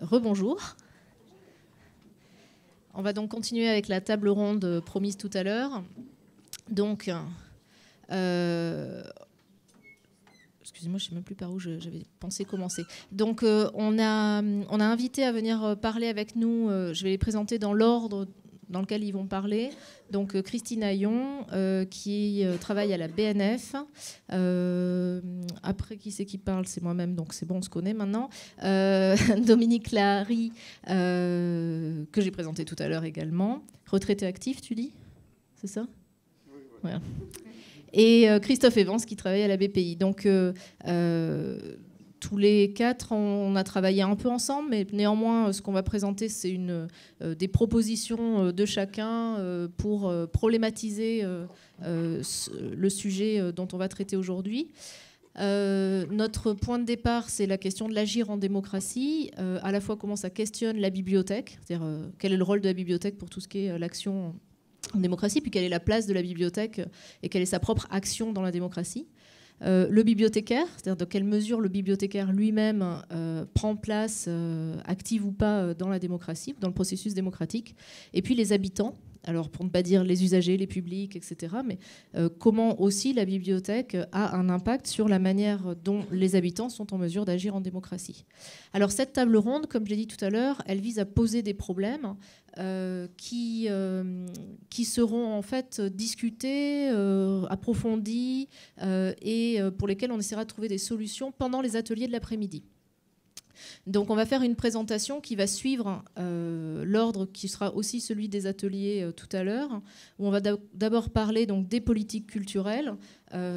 Rebonjour. On va donc continuer avec la table ronde promise tout à l'heure. Donc, excusez-moi, je ne sais même plus par où j'avais pensé commencer. Donc, on a invité à venir parler avec nous. Je vais les présenter dans l'ordre dans lequel ils vont parler. Donc, Christine Ayon, qui travaille à la BNF. Après, qui c'est qui parle? C'est moi-même, donc c'est bon, on se connaît maintenant. Dominique Lahari, que j'ai présenté tout à l'heure également. Retraité actif, tu dis? C'est ça? Oui. Voilà. Et Christophe Evans, qui travaille à la BPI. Donc, tous les quatre, on a travaillé un peu ensemble, mais néanmoins, ce qu'on va présenter, c'est des propositions de chacun pour problématiser le sujet dont on va traiter aujourd'hui. Notre point de départ, c'est la question de l'agir en démocratie, à la fois comment ça questionne la bibliothèque, c'est-à-dire quel est le rôle de la bibliothèque pour tout ce qui est l'action en démocratie, puis quelle est la place de la bibliothèque et quelle est sa propre action dans la démocratie. Le bibliothécaire, c'est-à-dire de quelle mesure le bibliothécaire lui-même prend place, active ou pas, dans la démocratie, dans le processus démocratique. Et puis les habitants, alors pour ne pas dire les usagers, les publics, etc., mais comment aussi la bibliothèque a un impact sur la manière dont les habitants sont en mesure d'agir en démocratie. Alors cette table ronde, comme je l'ai dit tout à l'heure, elle vise à poser des problèmes qui seront en fait discutés, approfondis et pour lesquels on essaiera de trouver des solutions pendant les ateliers de l'après-midi. Donc on va faire une présentation qui va suivre l'ordre qui sera aussi celui des ateliers tout à l'heure, où on va d'abord parler donc, des politiques culturelles.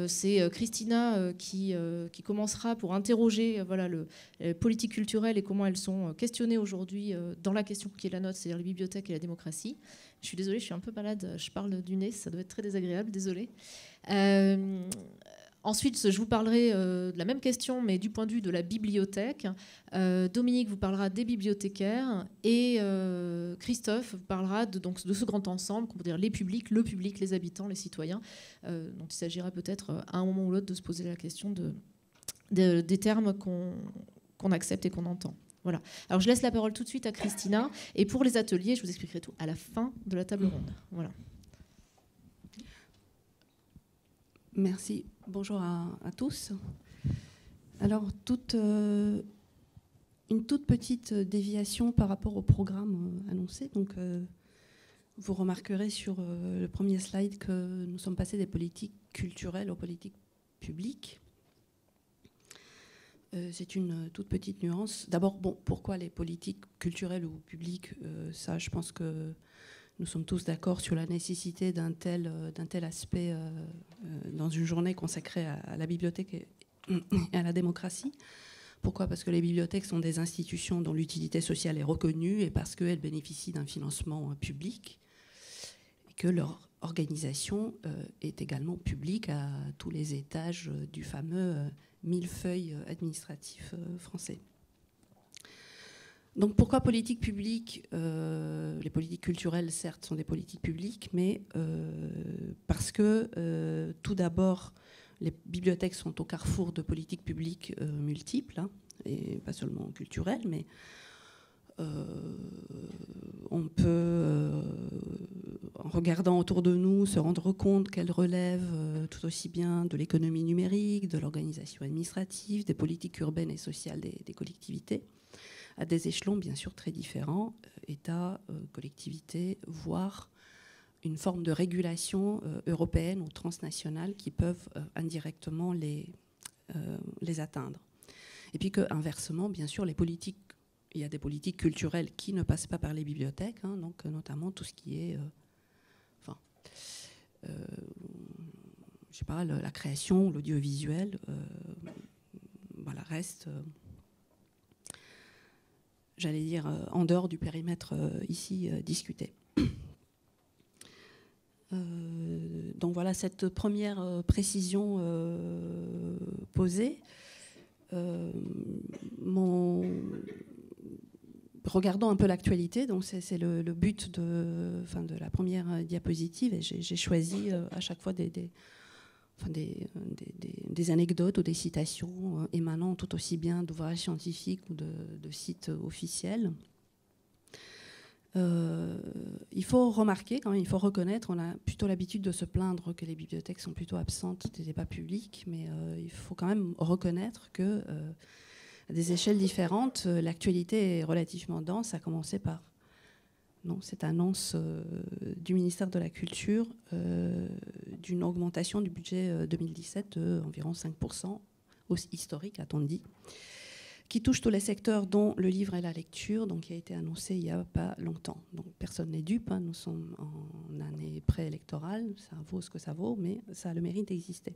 C'est Christina qui commencera pour interroger les politiques culturelles et comment elles sont questionnées aujourd'hui dans la question qui est la nôtre, c'est-à-dire les bibliothèques et la démocratie. Je suis désolée, je suis un peu malade, je parle du nez, ça doit être très désagréable, désolée. Ensuite, je vous parlerai de la même question, mais du point de vue de la bibliothèque. Dominique vous parlera des bibliothécaires et Christophe vous parlera de ce grand ensemble, qu'on peut dire les publics, le public, les habitants, les citoyens, dont il s'agira peut-être à un moment ou l'autre de se poser la question des termes qu'on accepte et qu'on entend. Voilà. Alors, je laisse la parole tout de suite à Christina. Et pour les ateliers, je vous expliquerai tout à la fin de la table ronde. Voilà. Merci. Bonjour à tous. Alors, une toute petite déviation par rapport au programme annoncé. Donc, vous remarquerez sur le premier slide que nous sommes passés des politiques culturelles aux politiques publiques. C'est une toute petite nuance. D'abord, bon, pourquoi les politiques culturelles ou publiques? Ça, je pense que nous sommes tous d'accord sur la nécessité d'un tel aspect dans une journée consacrée à la bibliothèque et à la démocratie. Pourquoi? Parce que les bibliothèques sont des institutions dont l'utilité sociale est reconnue et parce qu'elles bénéficient d'un financement public et que leur organisation est également publique à tous les étages du fameux millefeuille administratif français. Donc pourquoi politique publique? Les politiques culturelles, certes, sont des politiques publiques, mais parce que, tout d'abord, les bibliothèques sont au carrefour de politiques publiques multiples, hein, et pas seulement culturelles, mais on peut, en regardant autour de nous, se rendre compte qu'elles relèvent tout aussi bien de l'économie numérique, de l'organisation administrative, des politiques urbaines et sociales des collectivités, à des échelons bien sûr très différents, État, collectivités, voire une forme de régulation européenne ou transnationale qui peuvent indirectement les atteindre. Et puis qu'inversement, bien sûr, il y a des politiques culturelles qui ne passent pas par les bibliothèques, hein, donc notamment tout ce qui est je sais pas, la création, l'audiovisuel, voilà, reste... j'allais dire, en dehors du périmètre ici discuté. Donc voilà cette première précision posée. Regardons un peu l'actualité, donc c'est le but de la première diapositive, et j'ai choisi à chaque fois enfin des anecdotes ou des citations émanant tout aussi bien d'ouvrages scientifiques ou de sites officiels. Il faut remarquer, quand même, il faut reconnaître, on a plutôt l'habitude de se plaindre que les bibliothèques sont plutôt absentes des débats publics, mais il faut quand même reconnaître que, à des échelles différentes, l'actualité est relativement dense, à commencer par cette annonce du ministère de la Culture d'une augmentation du budget 2017 d'environ 5%, hausse historique, a-t-on dit, qui touche tous les secteurs dont le livre et la lecture, donc qui a été annoncé il n'y a pas longtemps. Donc personne n'est dupe, nous sommes en année préélectorale, ça vaut ce que ça vaut, mais ça a le mérite d'exister.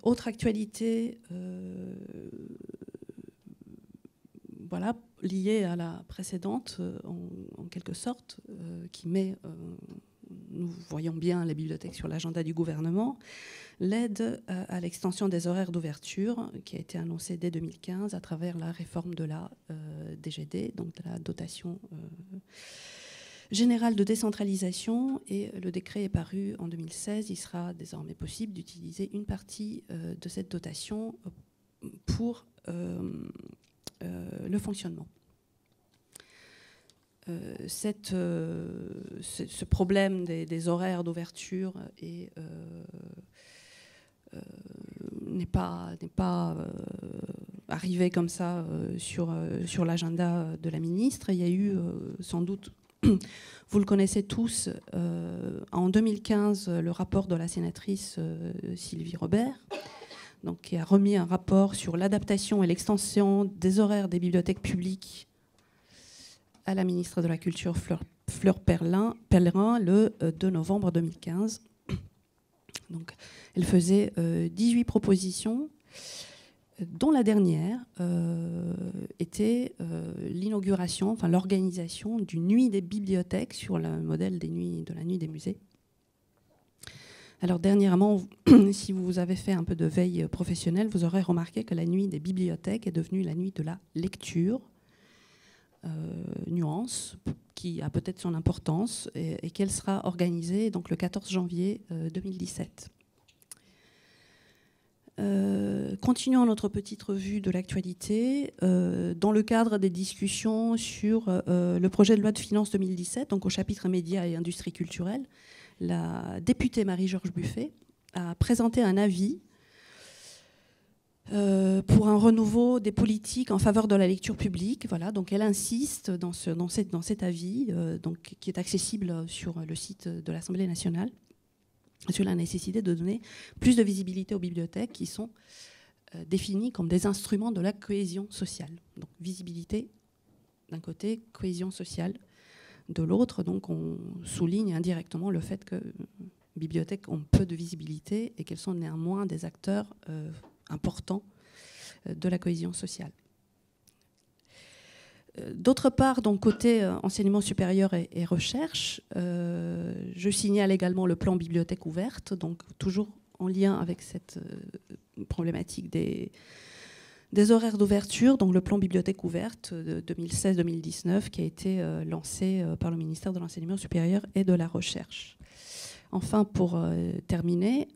Autre actualité, voilà, liée à la précédente, en quelque sorte, qui met, nous voyons bien les bibliothèques sur l'agenda du gouvernement, l'aide à l'extension des horaires d'ouverture qui a été annoncée dès 2015 à travers la réforme de la DGD, donc de la dotation générale de décentralisation, et le décret est paru en 2016. Il sera désormais possible d'utiliser une partie de cette dotation pour le fonctionnement. Ce problème des horaires d'ouverture n'est pas arrivé comme ça sur l'agenda de la ministre. Il y a eu sans doute, vous le connaissez tous, en 2015, le rapport de la sénatrice Sylvie Robert, donc, qui a remis un rapport sur l'adaptation et l'extension des horaires des bibliothèques publiques à la ministre de la Culture Fleur Pellerin le 2 novembre 2015. Donc, elle faisait 18 propositions, dont la dernière était l'inauguration, enfin l'organisation d'une nuit des bibliothèques sur le modèle de la nuit des musées. Alors dernièrement, si vous avez fait un peu de veille professionnelle, vous aurez remarqué que la nuit des bibliothèques est devenue la nuit de la lecture. Nuance qui a peut-être son importance et qu'elle sera organisée donc le 14 janvier 2017. Continuons notre petite revue de l'actualité dans le cadre des discussions sur le projet de loi de finances 2017, donc au chapitre médias et industrie culturelle. La députée Marie-Georges Buffet a présenté un avis pour un renouveau des politiques en faveur de la lecture publique. Voilà, donc elle insiste dans cet avis, donc, qui est accessible sur le site de l'Assemblée nationale, sur la nécessité de donner plus de visibilité aux bibliothèques qui sont définies comme des instruments de la cohésion sociale. Donc visibilité d'un côté, cohésion sociale de l'autre. Donc on souligne indirectement le fait que les bibliothèques ont peu de visibilité et qu'elles sont néanmoins des acteurs importants de la cohésion sociale. D'autre part, donc, côté enseignement supérieur et recherche, je signale également le plan bibliothèque ouverte, donc toujours en lien avec cette problématique des horaires d'ouverture, donc le plan bibliothèque ouverte de 2016-2019 qui a été lancé par le ministère de l'Enseignement supérieur et de la Recherche. Enfin, pour terminer,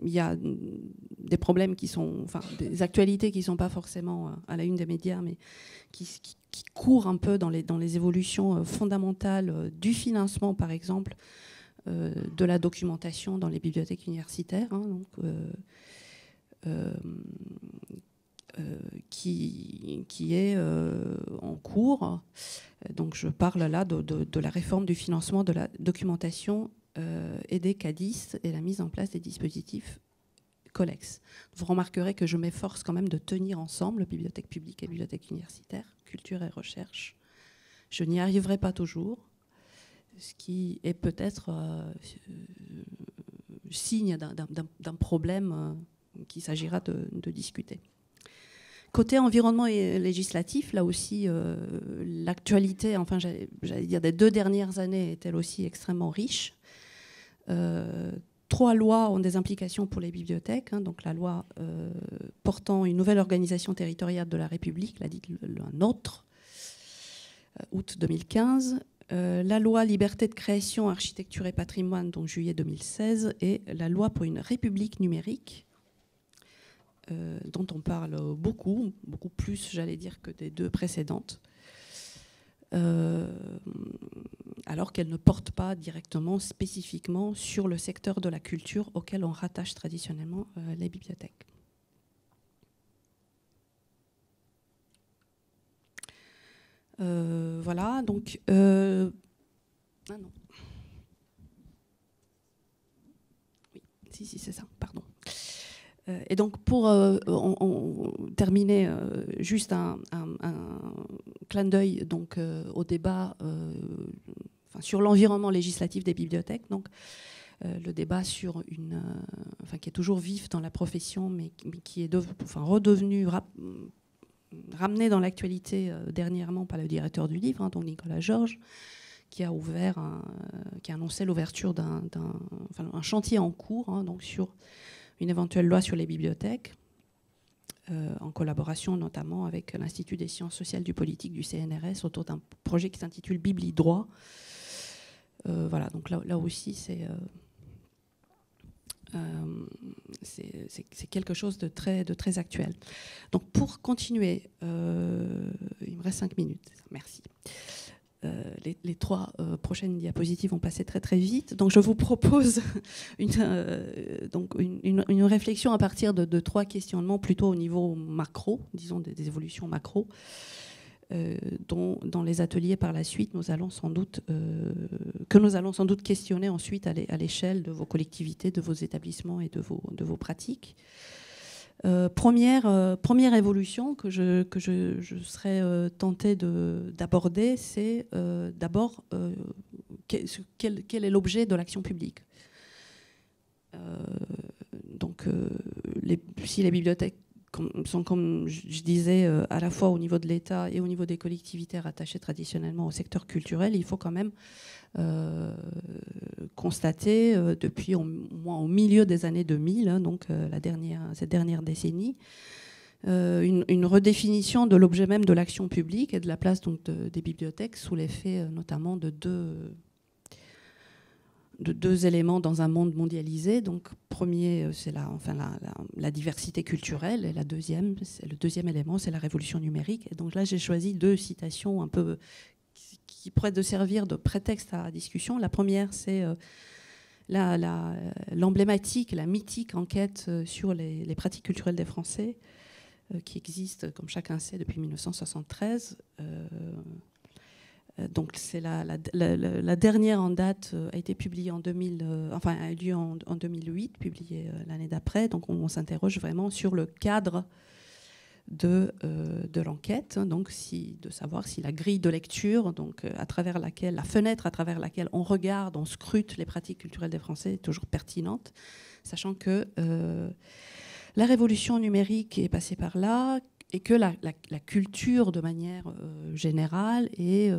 il y a des problèmes qui sont, enfin, des actualités qui ne sont pas forcément à la une des médias, mais qui courent un peu dans les évolutions fondamentales du financement, par exemple, de la documentation dans les bibliothèques universitaires, qui est en cours. Donc je parle là de la réforme du financement de la documentation et des CADIS et la mise en place des dispositifs COLEX. Vous remarquerez que je m'efforce quand même de tenir ensemble bibliothèque publique et bibliothèque universitaire, culture et recherche. Je n'y arriverai pas toujours, ce qui est peut-être signe d'un problème qu'il s'agira de discuter. Côté environnement et législatif, là aussi, l'actualité, enfin j'allais dire des 2 dernières années, est elle aussi extrêmement riche. 3 lois ont des implications pour les bibliothèques. Donc la loi portant une nouvelle organisation territoriale de la République, la dite la NOTRe, août 2015. la loi Liberté de création, architecture et patrimoine, donc juillet 2016, et la loi pour une république numérique, dont on parle beaucoup plus, j'allais dire, que des deux précédentes, alors qu'elles ne portent pas directement, spécifiquement, sur le secteur de la culture auquel on rattache traditionnellement les bibliothèques. Voilà, donc... ah non. Oui, si, c'est ça, pardon. Et donc, pour terminer, juste un clin d'œil donc, au débat sur l'environnement législatif des bibliothèques. Donc, le débat sur qui est toujours vif dans la profession, mais qui est redevenu, ramené dans l'actualité dernièrement par le directeur du livre, donc Nicolas Georges, qui a annoncé l'ouverture d'un chantier en cours, donc sur une éventuelle loi sur les bibliothèques, en collaboration notamment avec l'Institut des sciences sociales du politique du CNRS, autour d'un projet qui s'intitule Bibli-droit. Voilà, donc là aussi, c'est quelque chose de très actuel. Donc pour continuer, il me reste 5 minutes, merci. Les 3 prochaines diapositives vont passer très vite. Donc je vous propose une réflexion à partir de 3 questionnements plutôt au niveau macro, disons des évolutions macro, dont dans les ateliers par la suite nous allons sans doute questionner ensuite à l'échelle de vos collectivités, de vos établissements et de vos pratiques. Première évolution que je serais tentée d'aborder, c'est d'abord quel est l'objet de l'action publique. Si les bibliothèques sont, comme je disais, à la fois au niveau de l'État et au niveau des collectivités rattachées traditionnellement au secteur culturel, il faut quand même constater depuis au moins au milieu des années 2000, donc cette dernière décennie, une redéfinition de l'objet même de l'action publique et de la place donc, des bibliothèques sous l'effet notamment de deux éléments dans un monde mondialisé. Donc, premier, c'est la diversité culturelle, et le deuxième élément, c'est la révolution numérique. Et donc là, j'ai choisi 2 citations un peu qui pourraient servir de prétexte à la discussion. La première, c'est l'emblématique, la mythique enquête sur les pratiques culturelles des Français, qui existe, comme chacun sait, depuis 1973. Donc c'est la dernière en date, a été publiée en 2000, a eu lieu en 2008, publiée l'année d'après. Donc on s'interroge vraiment sur le cadre de l'enquête, donc de savoir si la grille de lecture, donc la fenêtre à travers laquelle on regarde, on scrute les pratiques culturelles des Français est toujours pertinente, sachant que la révolution numérique est passée par là, et que la culture, de manière générale, est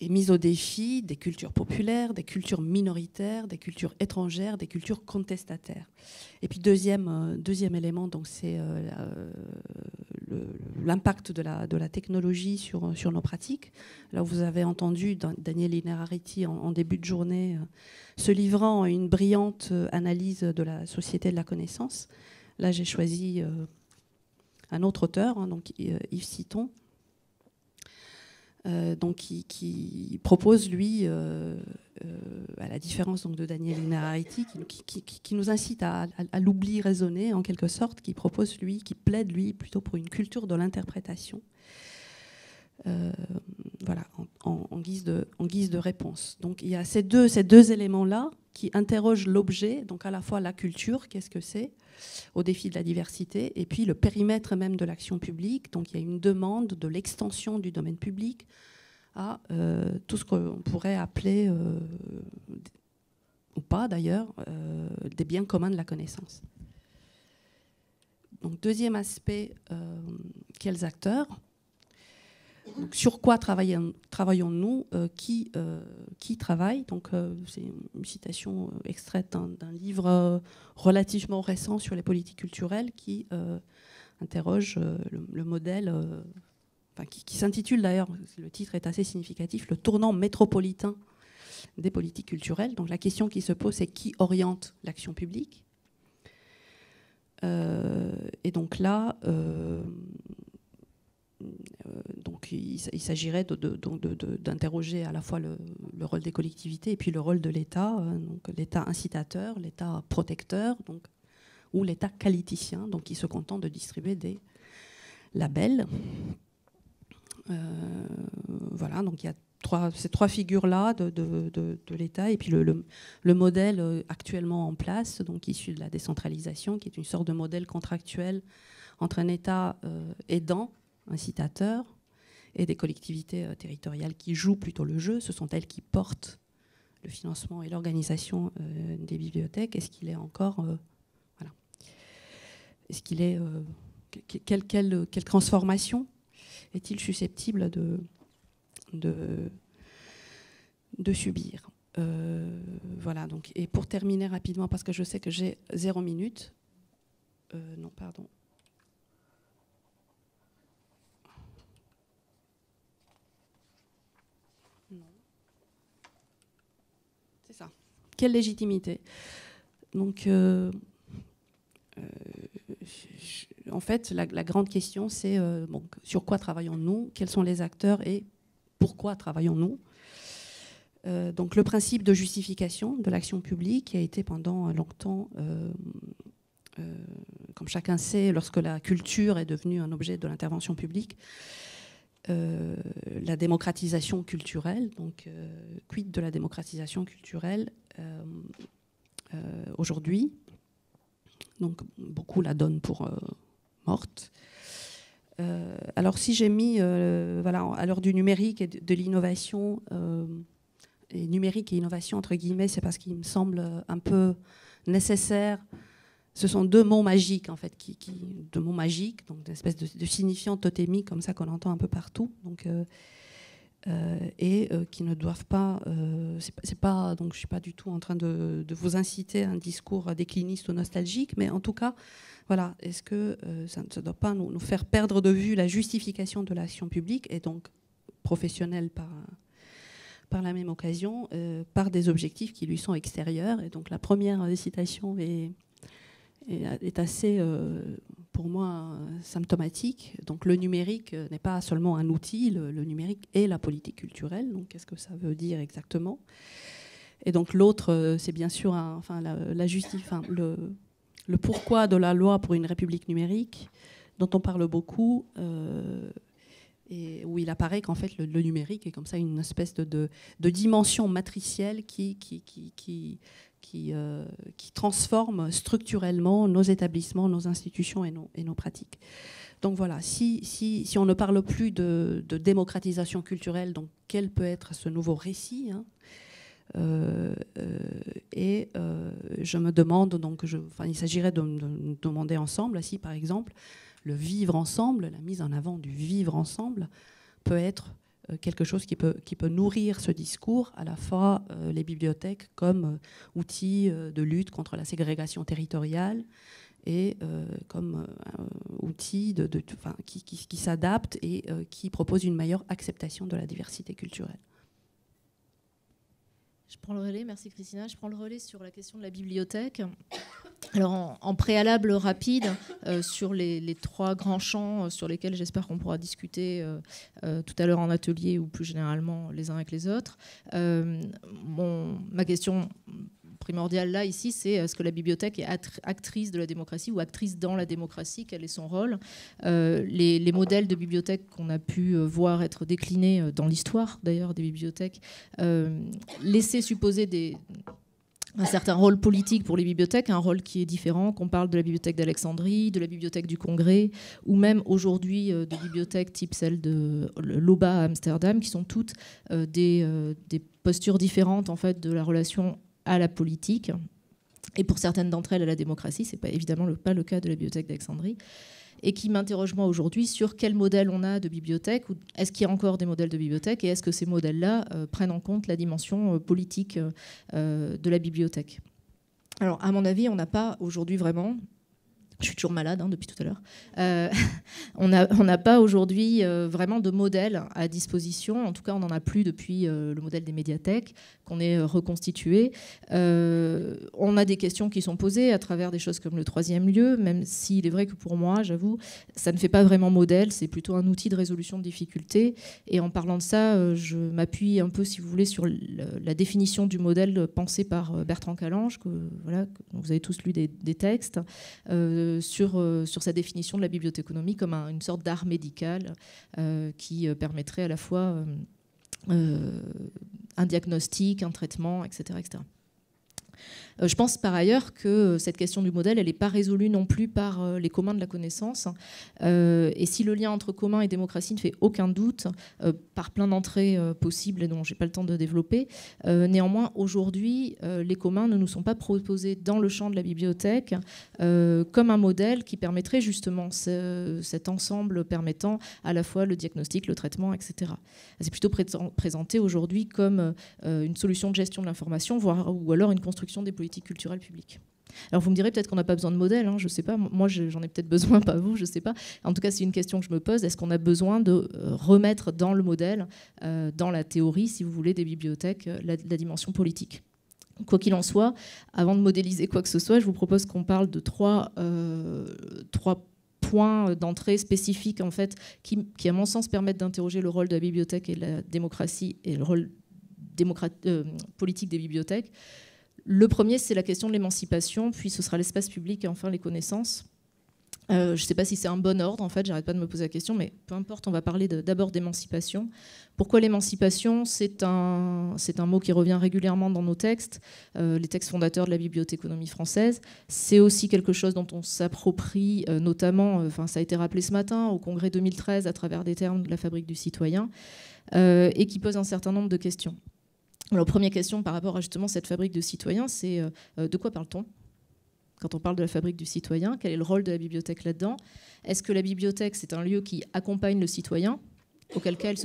mise au défi des cultures populaires, des cultures minoritaires, des cultures étrangères, des cultures contestataires. Et puis deuxième élément, donc c'est l'impact de la technologie sur nos pratiques. Là où vous avez entendu Daniel Innerarity en début de journée se livrant à une brillante analyse de la société de la connaissance. Là, j'ai choisi un autre auteur, donc Yves Citon, qui propose, lui, à la différence donc, de Daniel Innerarity, qui nous incite à l'oubli raisonné, en quelque sorte, qui plaide, lui, plutôt pour une culture de l'interprétation. Voilà, en guise de réponse. Donc il y a ces deux éléments-là qui interrogent l'objet, donc à la fois la culture, qu'est-ce que c'est, au défi de la diversité, et puis le périmètre même de l'action publique. Donc il y a une demande de l'extension du domaine public à tout ce qu'on pourrait appeler, ou pas d'ailleurs, des biens communs de la connaissance. Donc deuxième aspect, quels acteurs ? Donc, sur quoi travaillons-nous, qui travaille. Donc, c'est une citation extraite d'un livre relativement récent sur les politiques culturelles qui interroge le modèle qui s'intitule d'ailleurs, le titre est assez significatif, le tournant métropolitain des politiques culturelles. Donc la question qui se pose, c'est qui oriente l'action publique. Et donc là, donc il s'agirait d'interroger à la fois le rôle des collectivités et puis le rôle de l'État, donc l'État incitateur, l'État protecteur, donc, ou l'État qualiticien, donc qui se contente de distribuer des labels. Voilà, donc il y a ces trois figures-là de l'État, et puis le modèle actuellement en place, donc issu de la décentralisation, qui est une sorte de modèle contractuel entre un État aidant, incitateur, et des collectivités territoriales qui jouent plutôt le jeu. Ce sont elles qui portent le financement et l'organisation des bibliothèques. Est-ce qu'il est encore... voilà. Est-ce qu'il est... quelle transformation est-il susceptible de subir? Voilà, donc, et pour terminer rapidement, parce que je sais que j'ai 0 minute. Non, pardon. Non. C'est ça. Quelle légitimité? Donc, en fait, la grande question, c'est bon, sur quoi travaillons-nous, quels sont les acteurs et pourquoi travaillons-nous. Donc le principe de justification de l'action publique a été pendant longtemps, comme chacun sait, lorsque la culture est devenue un objet de l'intervention publique, la démocratisation culturelle. Donc quid de la démocratisation culturelle aujourd'hui? Donc beaucoup la donnent pour morte. Alors si j'ai mis, voilà, à l'heure du numérique et de l'innovation, et numérique et innovation entre guillemets, c'est parce qu'il me semble un peu nécessaire. Ce sont deux mots magiques en fait, deux mots magiques, donc une espèce de signifiant totémique comme ça qu'on entend un peu partout. Donc qui ne doivent pas, c'est pas, donc je suis pas du tout en train de vous inciter à un discours décliniste ou nostalgique, mais en tout cas, voilà, est-ce que ça ne doit pas nous faire perdre de vue la justification de l'action publique et donc professionnelle par la même occasion, par des objectifs qui lui sont extérieurs. Et donc la première citation est assez, pour moi, symptomatique. Donc le numérique n'est pas seulement un outil, le numérique est la politique culturelle. Donc qu'est-ce que ça veut dire exactement? Et donc l'autre, c'est bien sûr le pourquoi de la loi pour une république numérique, dont on parle beaucoup, et où il apparaît qu'en fait le numérique est comme ça une espèce de dimension matricielle qui transforme structurellement nos établissements, nos institutions et nos pratiques. Donc voilà, si on ne parle plus de démocratisation culturelle, donc quel peut être ce nouveau récit, hein, je me demande, donc il s'agirait de demander ensemble si par exemple le vivre ensemble, la mise en avant du vivre ensemble peut être quelque chose qui peut nourrir ce discours, à la fois les bibliothèques comme outil de lutte contre la ségrégation territoriale et comme outil qui s'adapte et qui propose une meilleure acceptation de la diversité culturelle. Je prends le relais, merci Christina. Je prends le relais sur la question de la bibliothèque. Alors en préalable rapide sur les trois grands champs sur lesquels j'espère qu'on pourra discuter tout à l'heure en atelier ou plus généralement les uns avec les autres. Ma question primordiale là, ici, c'est est-ce que la bibliothèque est actrice de la démocratie ou actrice dans la démocratie? Quel est son rôle? Les modèles de bibliothèques qu'on a pu voir être déclinés dans l'histoire d'ailleurs des bibliothèques laissaient supposer un certain rôle politique pour les bibliothèques, un rôle qui est différent, qu'on parle de la bibliothèque d'Alexandrie, de la bibliothèque du Congrès, ou même aujourd'hui de bibliothèques type celle de l'Oba à Amsterdam, qui sont toutes des postures différentes en fait, de la relation à la politique, et pour certaines d'entre elles à la démocratie. Ce n'est pas évidemment pas le cas de la bibliothèque d'Alexandrie, et qui m'interroge moi aujourd'hui sur quel modèle on a de bibliothèque, ou est-ce qu'il y a encore des modèles de bibliothèque, et est-ce que ces modèles-là prennent en compte la dimension politique de la bibliothèque. Alors à mon avis, on n'a pas aujourd'hui vraiment Je suis toujours malade depuis tout à l'heure. On n'a pas aujourd'hui vraiment de modèle à disposition. En tout cas, on n'en a plus depuis le modèle des médiathèques qu'on est reconstitué. On a des questions qui sont posées à travers des choses comme le troisième lieu, même s'il est vrai que pour moi, j'avoue, ça ne fait pas vraiment modèle. C'est plutôt un outil de résolution de difficultés. Et en parlant de ça, je m'appuie un peu, si vous voulez, sur la définition du modèle pensé par Bertrand Calange, dont vous avez tous lu des textes. Sur sa définition de la bibliothéconomie comme une sorte d'art médical qui permettrait à la fois un diagnostic, un traitement, etc. etc. Je pense par ailleurs que cette question du modèle, elle n'est pas résolue non plus par les communs de la connaissance. Et si le lien entre commun et démocratie ne fait aucun doute, par plein d'entrées possibles et dont je n'ai pas le temps de développer, néanmoins, aujourd'hui, les communs ne nous sont pas proposés dans le champ de la bibliothèque comme un modèle qui permettrait justement cet ensemble permettant à la fois le diagnostic, le traitement, etc. C'est plutôt présenté aujourd'hui comme une solution de gestion de l'information, ou alors une construction des politiques culturelles publiques. Alors vous me direz peut-être qu'on n'a pas besoin de modèle, je ne sais pas, moi j'en ai peut-être besoin, pas vous, je ne sais pas. En tout cas, c'est une question que je me pose, est-ce qu'on a besoin de remettre dans le modèle, dans la théorie, si vous voulez, des bibliothèques, la dimension politique? Quoi qu'il en soit, avant de modéliser quoi que ce soit, je vous propose qu'on parle de trois points d'entrée spécifiques en fait, qui, à mon sens, permettent d'interroger le rôle de la bibliothèque et de la démocratie et le rôle politique des bibliothèques. Le premier, c'est la question de l'émancipation, puis ce sera l'espace public et enfin les connaissances. Je ne sais pas si c'est un bon ordre, en fait, j'arrête pas de me poser la question, mais peu importe, on va parler d'abord d'émancipation. Pourquoi l'émancipation? C'est un mot qui revient régulièrement dans nos textes, les textes fondateurs de la bibliothéconomie française. C'est aussi quelque chose dont on s'approprie, notamment, ça a été rappelé ce matin, au congrès 2013, à travers des termes de la fabrique du citoyen, et qui pose un certain nombre de questions. Alors, première question par rapport à justement cette fabrique de citoyens, c'est de quoi parle-t-on quand on parle de la fabrique du citoyen? Quel est le rôle de la bibliothèque là-dedans? Est-ce que la bibliothèque, c'est un lieu qui accompagne le citoyen, auquel cas elle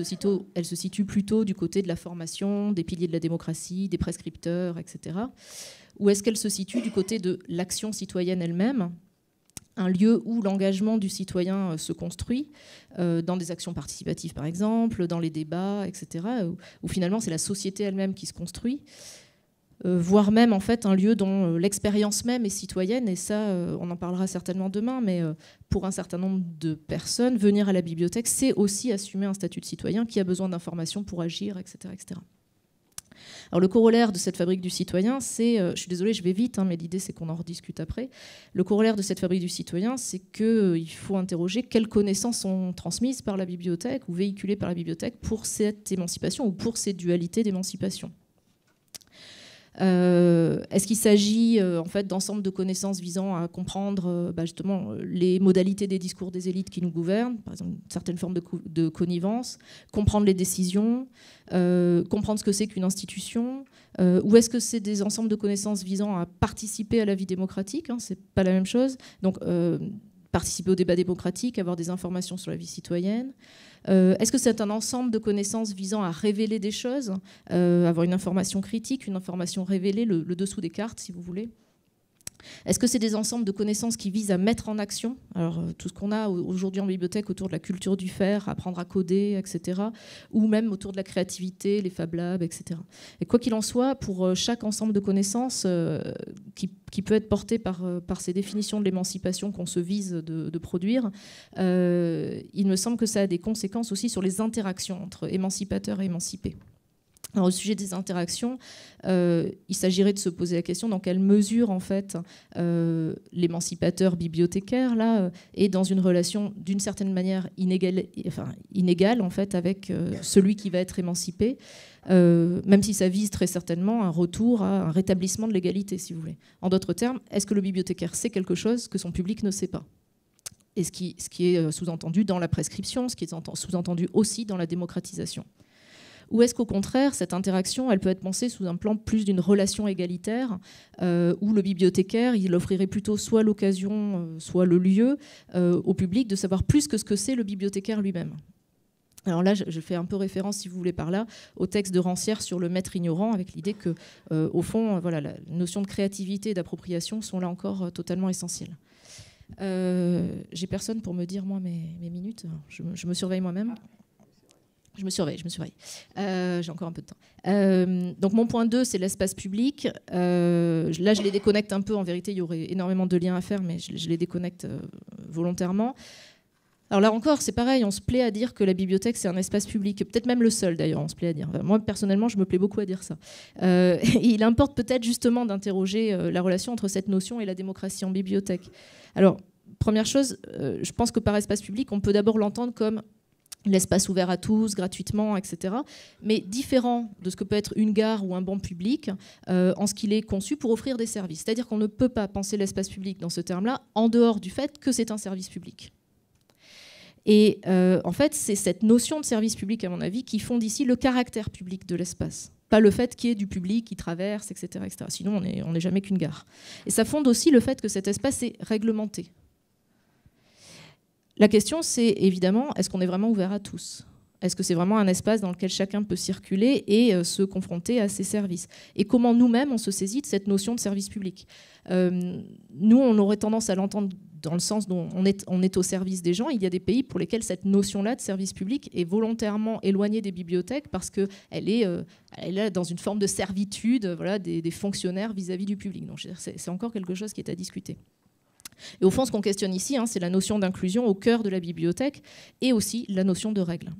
se situe plutôt du côté de la formation, des piliers de la démocratie, des prescripteurs, etc. Ou est-ce qu'elle se situe du côté de l'action citoyenne elle-même, un lieu où l'engagement du citoyen se construit, dans des actions participatives par exemple, dans les débats, etc., où finalement c'est la société elle-même qui se construit, voire même en fait un lieu dont l'expérience même est citoyenne, et ça on en parlera certainement demain, mais pour un certain nombre de personnes, venir à la bibliothèque, c'est aussi assumer un statut de citoyen qui a besoin d'informations pour agir, etc., etc. Alors le corollaire de cette fabrique du citoyen, c'est, je suis désolée, je vais vite, mais l'idée c'est qu'on en rediscute après. Le corollaire de cette fabrique du citoyen, c'est qu'il faut interroger quelles connaissances sont transmises par la bibliothèque ou véhiculées par la bibliothèque pour cette émancipation ou pour ces dualités d'émancipation. Est-ce qu'il s'agit en fait d'ensemble de connaissances visant à comprendre justement les modalités des discours des élites qui nous gouvernent, par exemple une certaine forme de connivence, comprendre les décisions, comprendre ce que c'est qu'une institution, ou est-ce que c'est des ensembles de connaissances visant à participer à la vie démocratique, c'est pas la même chose, donc participer au débat démocratique, avoir des informations sur la vie citoyenne. Est-ce que c'est un ensemble de connaissances visant à révéler des choses, avoir une information critique, une information révélée, le dessous des cartes, si vous voulez? Est-ce que c'est des ensembles de connaissances qui visent à mettre en action? Alors, tout ce qu'on a aujourd'hui en bibliothèque autour de la culture du faire, apprendre à coder, etc. Ou même autour de la créativité, les Fab Labs, etc. Et quoi qu'il en soit, pour chaque ensemble de connaissances qui peut être porté par ces définitions de l'émancipation qu'on se vise de produire, il me semble que ça a des conséquences aussi sur les interactions entre émancipateurs et émancipés. Alors, au sujet des interactions, il s'agirait de se poser la question dans quelle mesure en fait l'émancipateur bibliothécaire là est dans une relation d'une certaine manière inégale en fait avec celui qui va être émancipé, même si ça vise très certainement un retour à un rétablissement de l'égalité, si vous voulez. En d'autres termes, est-ce que le bibliothécaire sait quelque chose que son public ne sait pas? Et ce qui est sous-entendu dans la prescription, ce qui est sous-entendu aussi dans la démocratisation. Ou est-ce qu'au contraire, cette interaction, elle peut être pensée sous un plan plus d'une relation égalitaire, où le bibliothécaire, il offrirait plutôt soit l'occasion, soit le lieu au public de savoir plus que ce que c'est le bibliothécaire lui-même. Alors là, je fais un peu référence, si vous voulez, par là, au texte de Rancière sur le maître ignorant, avec l'idée que, au fond, voilà, la notion de créativité et d'appropriation sont là encore totalement essentielles. J'ai personne pour me dire, moi, mes minutes. Je me surveille moi-même. Je me surveille. J'ai encore un peu de temps. Donc mon point 2, c'est l'espace public. Là, je les déconnecte un peu. En vérité, il y aurait énormément de liens à faire, mais je les déconnecte volontairement. Alors là encore, c'est pareil, on se plaît à dire que la bibliothèque, c'est un espace public. Peut-être même le seul, d'ailleurs, on se plaît à dire. Enfin, moi, personnellement, je me plais beaucoup à dire ça. Il importe peut-être justement d'interroger la relation entre cette notion et la démocratie en bibliothèque. Alors, première chose, je pense que par espace public, on peut d'abord l'entendre comme l'espace ouvert à tous, gratuitement, etc. Mais différent de ce que peut être une gare ou un banc public, en ce qu'il est conçu pour offrir des services. C'est-à-dire qu'on ne peut pas penser l'espace public dans ce terme-là, en dehors du fait que c'est un service public. Et en fait, c'est cette notion de service public, à mon avis, qui fonde ici le caractère public de l'espace. Pas le fait qu'il y ait du public qui traverse, etc. etc. Sinon, on n'est jamais qu'une gare. Et ça fonde aussi le fait que cet espace est réglementé. La question, c'est évidemment, est-ce qu'on est vraiment ouvert à tous ? Est-ce que c'est vraiment un espace dans lequel chacun peut circuler et se confronter à ses services ? Et comment nous-mêmes, on se saisit de cette notion de service public ? Nous, on aurait tendance à l'entendre dans le sens dont on est au service des gens. Il y a des pays pour lesquels cette notion-là de service public est volontairement éloignée des bibliothèques parce qu'elle est là dans une forme de servitude, voilà, des fonctionnaires vis-à-vis du public. Donc, c'est encore quelque chose qui est à discuter. Et au fond, ce qu'on questionne ici, c'est la notion d'inclusion au cœur de la bibliothèque et aussi la notion de règles.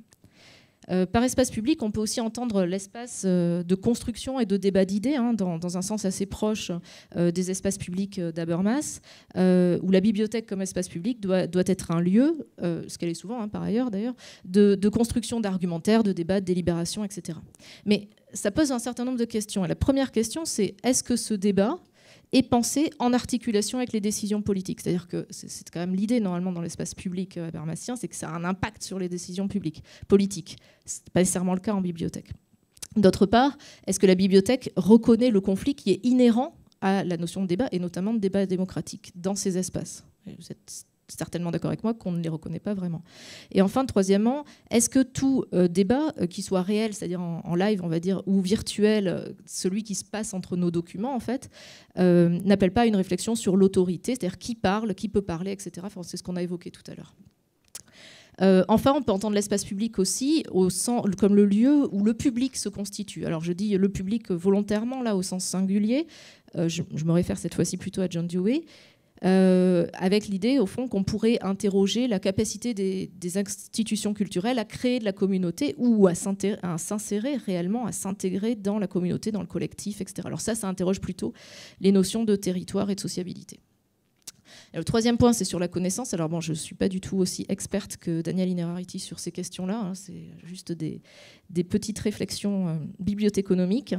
Par espace public, on peut aussi entendre l'espace de construction et de débat d'idées, dans un sens assez proche des espaces publics d'Habermas, où la bibliothèque comme espace public doit être un lieu, ce qu'elle est souvent par ailleurs d'ailleurs, de construction d'argumentaires, de débats, de délibération, etc. Mais ça pose un certain nombre de questions. Et la première question, c'est est-ce que ce débat est pensé en articulation avec les décisions politiques. C'est-à-dire que c'est quand même l'idée, normalement, dans l'espace public habermasien, c'est que ça a un impact sur les décisions politiques. Ce n'est pas nécessairement le cas en bibliothèque. D'autre part, est-ce que la bibliothèque reconnaît le conflit qui est inhérent à la notion de débat, et notamment de débat démocratique, dans ces espaces ? Vous êtes certainement d'accord avec moi qu'on ne les reconnaît pas vraiment. Et enfin, troisièmement, est-ce que tout débat, qui soit réel, c'est-à-dire en live, on va dire, ou virtuel, celui qui se passe entre nos documents, en fait, n'appelle pas à une réflexion sur l'autorité, c'est-à-dire qui parle, qui peut parler, etc. Enfin, c'est ce qu'on a évoqué tout à l'heure. Enfin, on peut entendre l'espace public aussi comme le lieu où le public se constitue. Alors, je dis le public volontairement, là, au sens singulier. Je me réfère cette fois-ci plutôt à John Dewey. Avec l'idée, au fond, qu'on pourrait interroger la capacité des institutions culturelles à créer de la communauté ou à s'insérer réellement, à s'intégrer dans la communauté, dans le collectif, etc. Alors ça interroge plutôt les notions de territoire et de sociabilité. Et le troisième point, c'est sur la connaissance. Alors bon, je ne suis pas du tout aussi experte que Daniel Innerarity sur ces questions-là. C'est juste des petites réflexions bibliothéconomiques.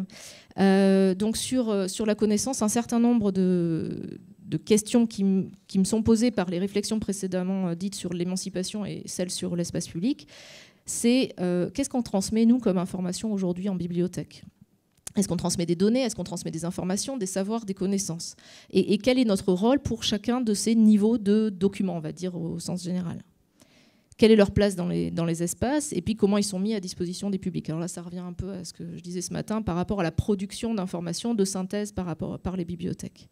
Donc sur la connaissance, un certain nombre de questions qui me sont posées par les réflexions précédemment dites sur l'émancipation et celles sur l'espace public, c'est qu'est-ce qu'on transmet, nous, comme information aujourd'hui en bibliothèque ? Est-ce qu'on transmet des données ? Est-ce qu'on transmet des informations, des savoirs, des connaissances ? Et quel est notre rôle pour chacun de ces niveaux de documents, on va dire, au sens général ? Quelle est leur place dans les espaces ? Et puis comment ils sont mis à disposition des publics ? Alors là, ça revient un peu à ce que je disais ce matin par rapport à la production d'informations, de synthèse par les bibliothèques.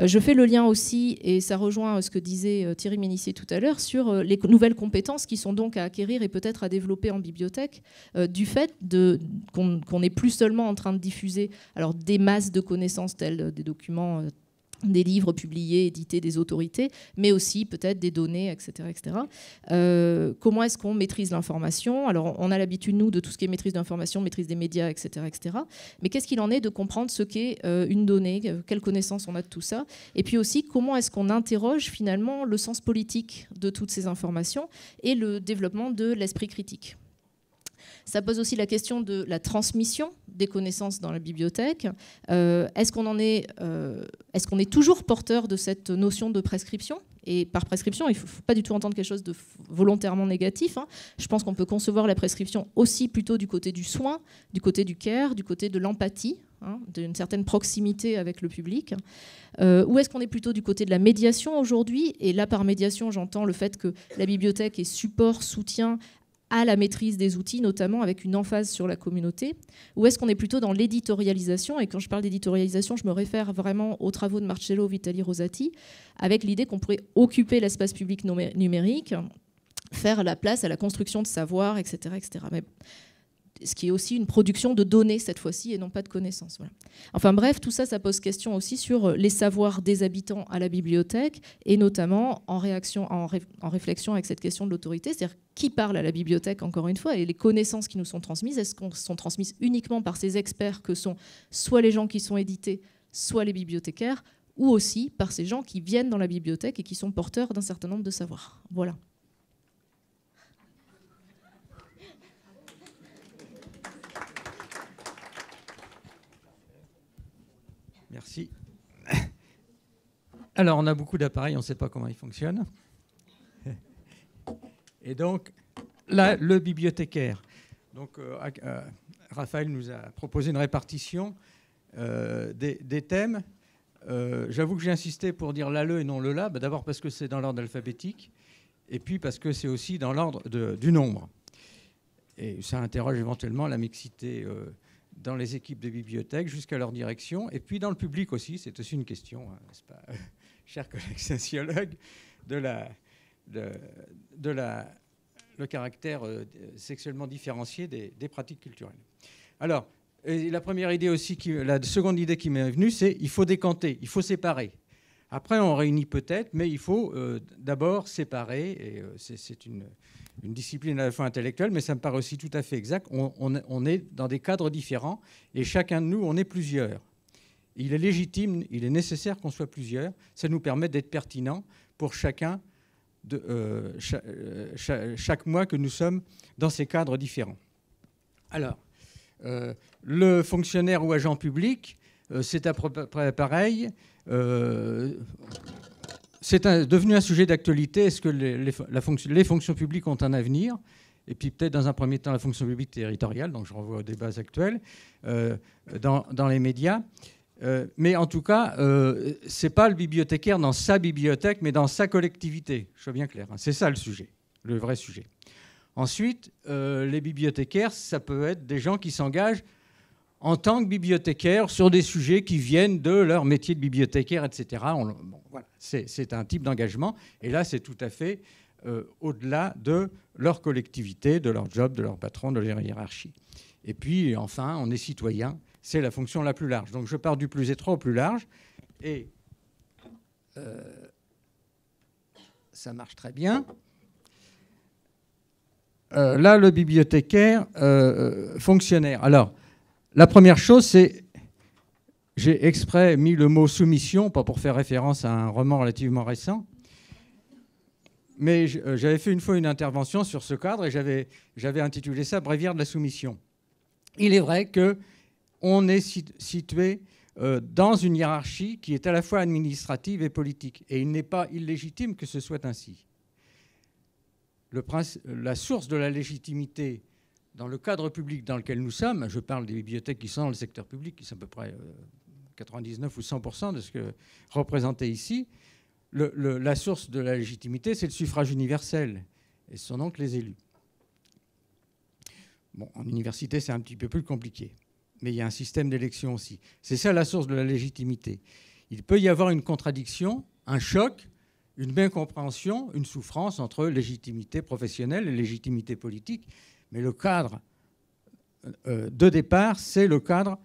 Je fais le lien aussi, et ça rejoint ce que disait Thierry Ménissier tout à l'heure, sur les nouvelles compétences qui sont donc à acquérir et peut-être à développer en bibliothèque, du fait qu'on n'est plus seulement en train de diffuser des masses de connaissances telles des documents, des livres publiés, édités des autorités, mais aussi peut-être des données, etc. etc. Comment est-ce qu'on maîtrise l'information ? Alors, on a l'habitude, nous, de tout ce qui est maîtrise d'information, maîtrise des médias, etc. etc. Mais qu'est-ce qu'il en est de comprendre ce qu'est une donnée ? Quelle connaissance on a de tout ça ? Et puis aussi, comment est-ce qu'on interroge finalement le sens politique de toutes ces informations et le développement de l'esprit critique ? Ça pose aussi la question de la transmission des connaissances dans la bibliothèque. Est-ce qu'on est toujours porteur de cette notion de prescription ? Et par prescription, il ne faut pas du tout entendre quelque chose de volontairement négatif. Je pense qu'on peut concevoir la prescription aussi plutôt du côté du soin, du côté du care, du côté de l'empathie, d'une certaine proximité avec le public. Ou est-ce qu'on est plutôt du côté de la médiation aujourd'hui ? Et là, par médiation, j'entends le fait que la bibliothèque est support, soutien à la maîtrise des outils, notamment avec une emphase sur la communauté, ou est-ce qu'on est plutôt dans l'éditorialisation? Et quand je parle d'éditorialisation, je me réfère vraiment aux travaux de Marcello Vitali Rosati, avec l'idée qu'on pourrait occuper l'espace public numérique, faire la place à la construction de savoir, etc. etc. Mais ce qui est aussi une production de données cette fois-ci et non pas de connaissances. Voilà. Enfin bref, tout ça, ça pose question aussi sur les savoirs des habitants à la bibliothèque et notamment en réflexion avec cette question de l'autorité, c'est-à-dire qui parle à la bibliothèque encore une fois et les connaissances qui nous sont transmises, est-ce qu'elles sont transmises uniquement par ces experts que sont soit les gens qui sont édités, soit les bibliothécaires, ou aussi par ces gens qui viennent dans la bibliothèque et qui sont porteurs d'un certain nombre de savoirs. Voilà. Merci. Alors, on a beaucoup d'appareils, on ne sait pas comment ils fonctionnent. Et donc, là, le bibliothécaire. Donc, Raphaël nous a proposé une répartition des thèmes. J'avoue que j'ai insisté pour dire la le et non le la. D'abord parce que c'est dans l'ordre alphabétique, et puis parce que c'est aussi dans l'ordre du nombre. Et ça interroge éventuellement la mixité dans les équipes de bibliothèques jusqu'à leur direction, et puis dans le public aussi. C'est aussi une question, hein, n'est-ce pas, chers collègues sociologues, le caractère sexuellement différencié des pratiques culturelles. Alors, la première idée aussi, la seconde idée qui m'est venue, c'est il faut décanter, il faut séparer. Après, on réunit peut-être, mais il faut d'abord séparer, et c'est une discipline à la fois intellectuelle, mais ça me paraît aussi tout à fait exact. On est dans des cadres différents, et chacun de nous, on est plusieurs. Il est légitime, il est nécessaire qu'on soit plusieurs. Ça nous permet d'être pertinents pour chacun, chaque mois que nous sommes dans ces cadres différents. Alors, le fonctionnaire ou agent public, c'est à peu près pareil. C'est devenu un sujet d'actualité. Est-ce que les fonctions publiques ont un avenir? Et puis peut-être dans un premier temps la fonction publique territoriale, donc je renvoie aux débats actuels, dans les médias. Mais en tout cas, ce n'est pas le bibliothécaire dans sa bibliothèque, mais dans sa collectivité. Je sois bien clair, hein. C'est ça le sujet, le vrai sujet. Ensuite, les bibliothécaires, ça peut être des gens qui s'engagent en tant que bibliothécaires sur des sujets qui viennent de leur métier de bibliothécaire, etc. Voilà, c'est un type d'engagement. Et là, c'est tout à fait au-delà de leur collectivité, de leur job, de leur patron, de leur hiérarchie. Et puis, enfin, on est citoyen. C'est la fonction la plus large. Donc, je pars du plus étroit au plus large. Et ça marche très bien. Là, le bibliothécaire fonctionnaire. Alors, la première chose, c'est, j'ai exprès mis le mot soumission, pas pour faire référence à un roman relativement récent, mais j'avais fait une fois une intervention sur ce cadre et j'avais intitulé ça « Bréviaire de la soumission ». Il est vrai qu'on est situé dans une hiérarchie qui est à la fois administrative et politique, et il n'est pas illégitime que ce soit ainsi. La source de la légitimité dans le cadre public dans lequel nous sommes, je parle des bibliothèques qui sont dans le secteur public, qui sont à peu près 99 ou 100% de ce que représenté ici, la source de la légitimité, c'est le suffrage universel, et ce sont donc les élus. Bon, en université, c'est un petit peu plus compliqué, mais il y a un système d'élection aussi. C'est ça la source de la légitimité. Il peut y avoir une contradiction, un choc, une mécompréhension, une souffrance entre légitimité professionnelle et légitimité politique, mais le cadre de départ, c'est le cadre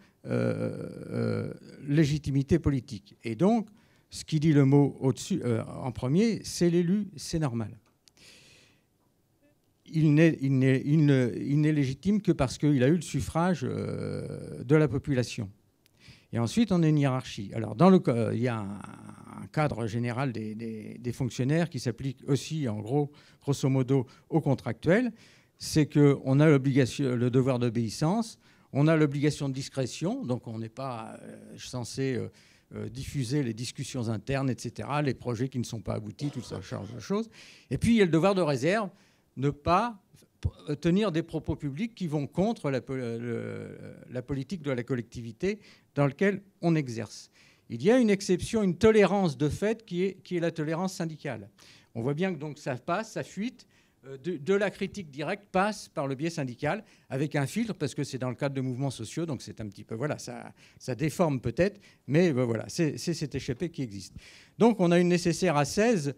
légitimité politique. Et donc, ce qui dit le mot au-dessus, en premier, c'est l'élu, c'est normal. Il n'est légitime que parce qu'il a eu le suffrage de la population. Et ensuite, on a une hiérarchie. Alors, il y a un cadre général des fonctionnaires qui s'applique aussi, en gros, grosso modo, aux contractuels. C'est qu'on a le devoir d'obéissance, on a l'obligation de discrétion, donc on n'est pas censé diffuser les discussions internes, etc., les projets qui ne sont pas aboutis, tout ça, genre de choses. Et puis, il y a le devoir de réserve, ne pas tenir des propos publics qui vont contre la politique de la collectivité dans laquelle on exerce. Il y a une exception, une tolérance de fait qui est la tolérance syndicale. On voit bien que donc ça passe, ça fuite de la critique directe passe par le biais syndical, avec un filtre, parce que c'est dans le cadre de mouvements sociaux, donc c'est un petit peu, voilà, ça déforme peut-être, mais voilà, c'est cette échappée qui existe. Donc on a une nécessaire ascèse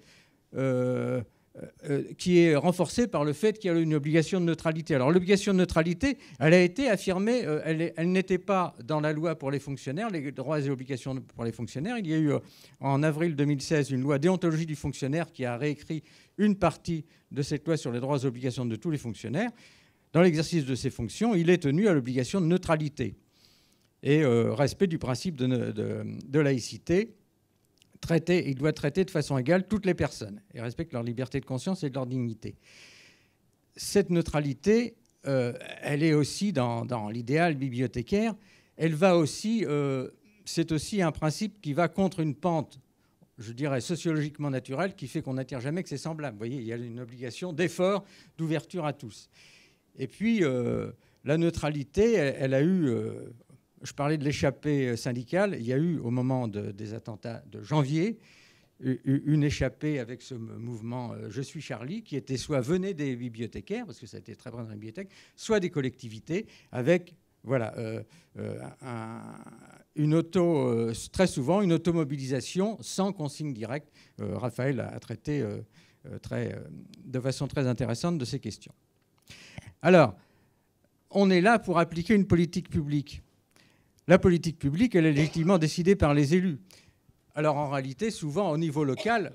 qui est renforcée par le fait qu'il y a une obligation de neutralité. Alors l'obligation de neutralité, elle a été affirmée, elle n'était pas dans la loi pour les fonctionnaires, les droits et obligations pour les fonctionnaires. Il y a eu en avril 2016 une loi déontologie du fonctionnaire qui a réécrit une partie de cette loi sur les droits et obligations de tous les fonctionnaires. Dans l'exercice de ses fonctions, il est tenu à l'obligation de neutralité et respect du principe de laïcité. Il doit traiter de façon égale toutes les personnes et respecte leur liberté de conscience et de leur dignité. Cette neutralité, elle est aussi dans l'idéal bibliothécaire. Elle va aussi, c'est aussi un principe qui va contre une pente, je dirais, sociologiquement naturelle, qui fait qu'on n'attire jamais que ses semblables. Vous voyez, il y a une obligation d'effort, d'ouverture à tous. Et puis, la neutralité, elle a eu... je parlais de l'échappée syndicale. Il y a eu, au moment des attentats de janvier, une échappée avec ce mouvement « Je suis Charlie », qui était soit venait des bibliothécaires, parce que ça a été très vrai dans les bibliothèques, soit des collectivités, avec voilà, très souvent une automobilisation sans consigne directe. Raphaël a traité de façon très intéressante de ces questions. Alors, on est là pour appliquer une politique publique. La politique publique, elle est légitimement décidée par les élus. Alors en réalité, souvent au niveau local,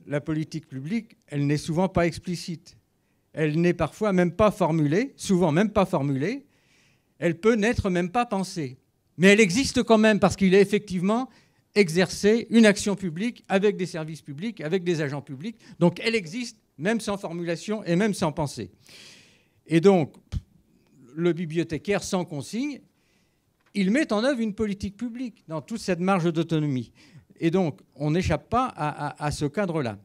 la politique publique, elle n'est souvent pas explicite. Elle n'est parfois même pas formulée, souvent même pas formulée. Elle peut n'être même pas pensée. Mais elle existe quand même parce qu'il est effectivement exercé une action publique avec des services publics, avec des agents publics. Donc elle existe même sans formulation et même sans pensée. Et donc, le bibliothécaire sans consigne, il met en œuvre une politique publique dans toute cette marge d'autonomie. Et donc, on n'échappe pas à ce cadre-là.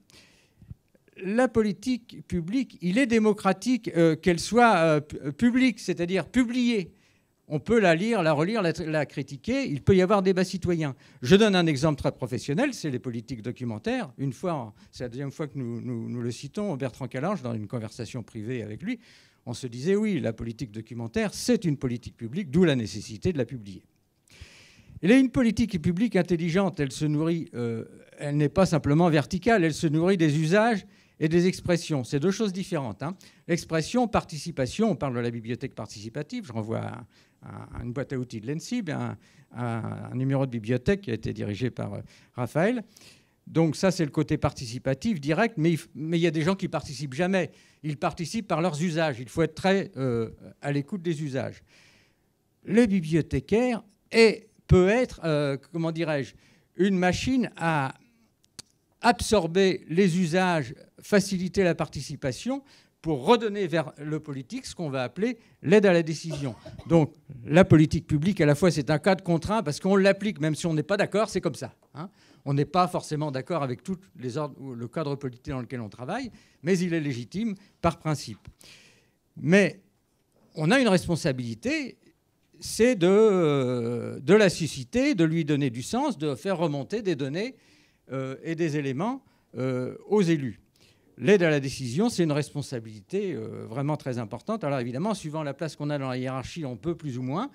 La politique publique, il est démocratique qu'elle soit publique, c'est-à-dire publiée. On peut la lire, la relire, la critiquer. Il peut y avoir débat citoyen. Je donne un exemple très professionnel, c'est les politiques documentaires. Une fois, c'est la deuxième fois que nous le citons, Bertrand Calange, dans une conversation privée avec lui, on se disait, oui, la politique documentaire, c'est une politique publique, d'où la nécessité de la publier. Et là, une politique publique intelligente, elle se nourrit, elle n'est pas simplement verticale, elle se nourrit des usages et des expressions. C'est deux choses différentes. Hein. L'expression, participation, on parle de la bibliothèque participative, je renvoie à une boîte à outils de l'ENSIB, un numéro de bibliothèque qui a été dirigé par Raphaël. Donc ça, c'est le côté participatif, direct, mais il y a des gens qui ne participent jamais. Ils participent par leurs usages. Il faut être très à l'écoute des usages. Le bibliothécaire peut être, comment dirais-je, une machine à absorber les usages, faciliter la participation pour redonner vers le politique ce qu'on va appeler l'aide à la décision. Donc la politique publique, à la fois, c'est un cadre contraint parce qu'on l'applique, même si on n'est pas d'accord, c'est comme ça. Hein. On n'est pas forcément d'accord avec tout le cadre politique dans lequel on travaille, mais il est légitime par principe. Mais on a une responsabilité, c'est de la susciter, de lui donner du sens, de faire remonter des données et des éléments aux élus. L'aide à la décision, c'est une responsabilité vraiment très importante. Alors évidemment, suivant la place qu'on a dans la hiérarchie, on peut plus ou moins.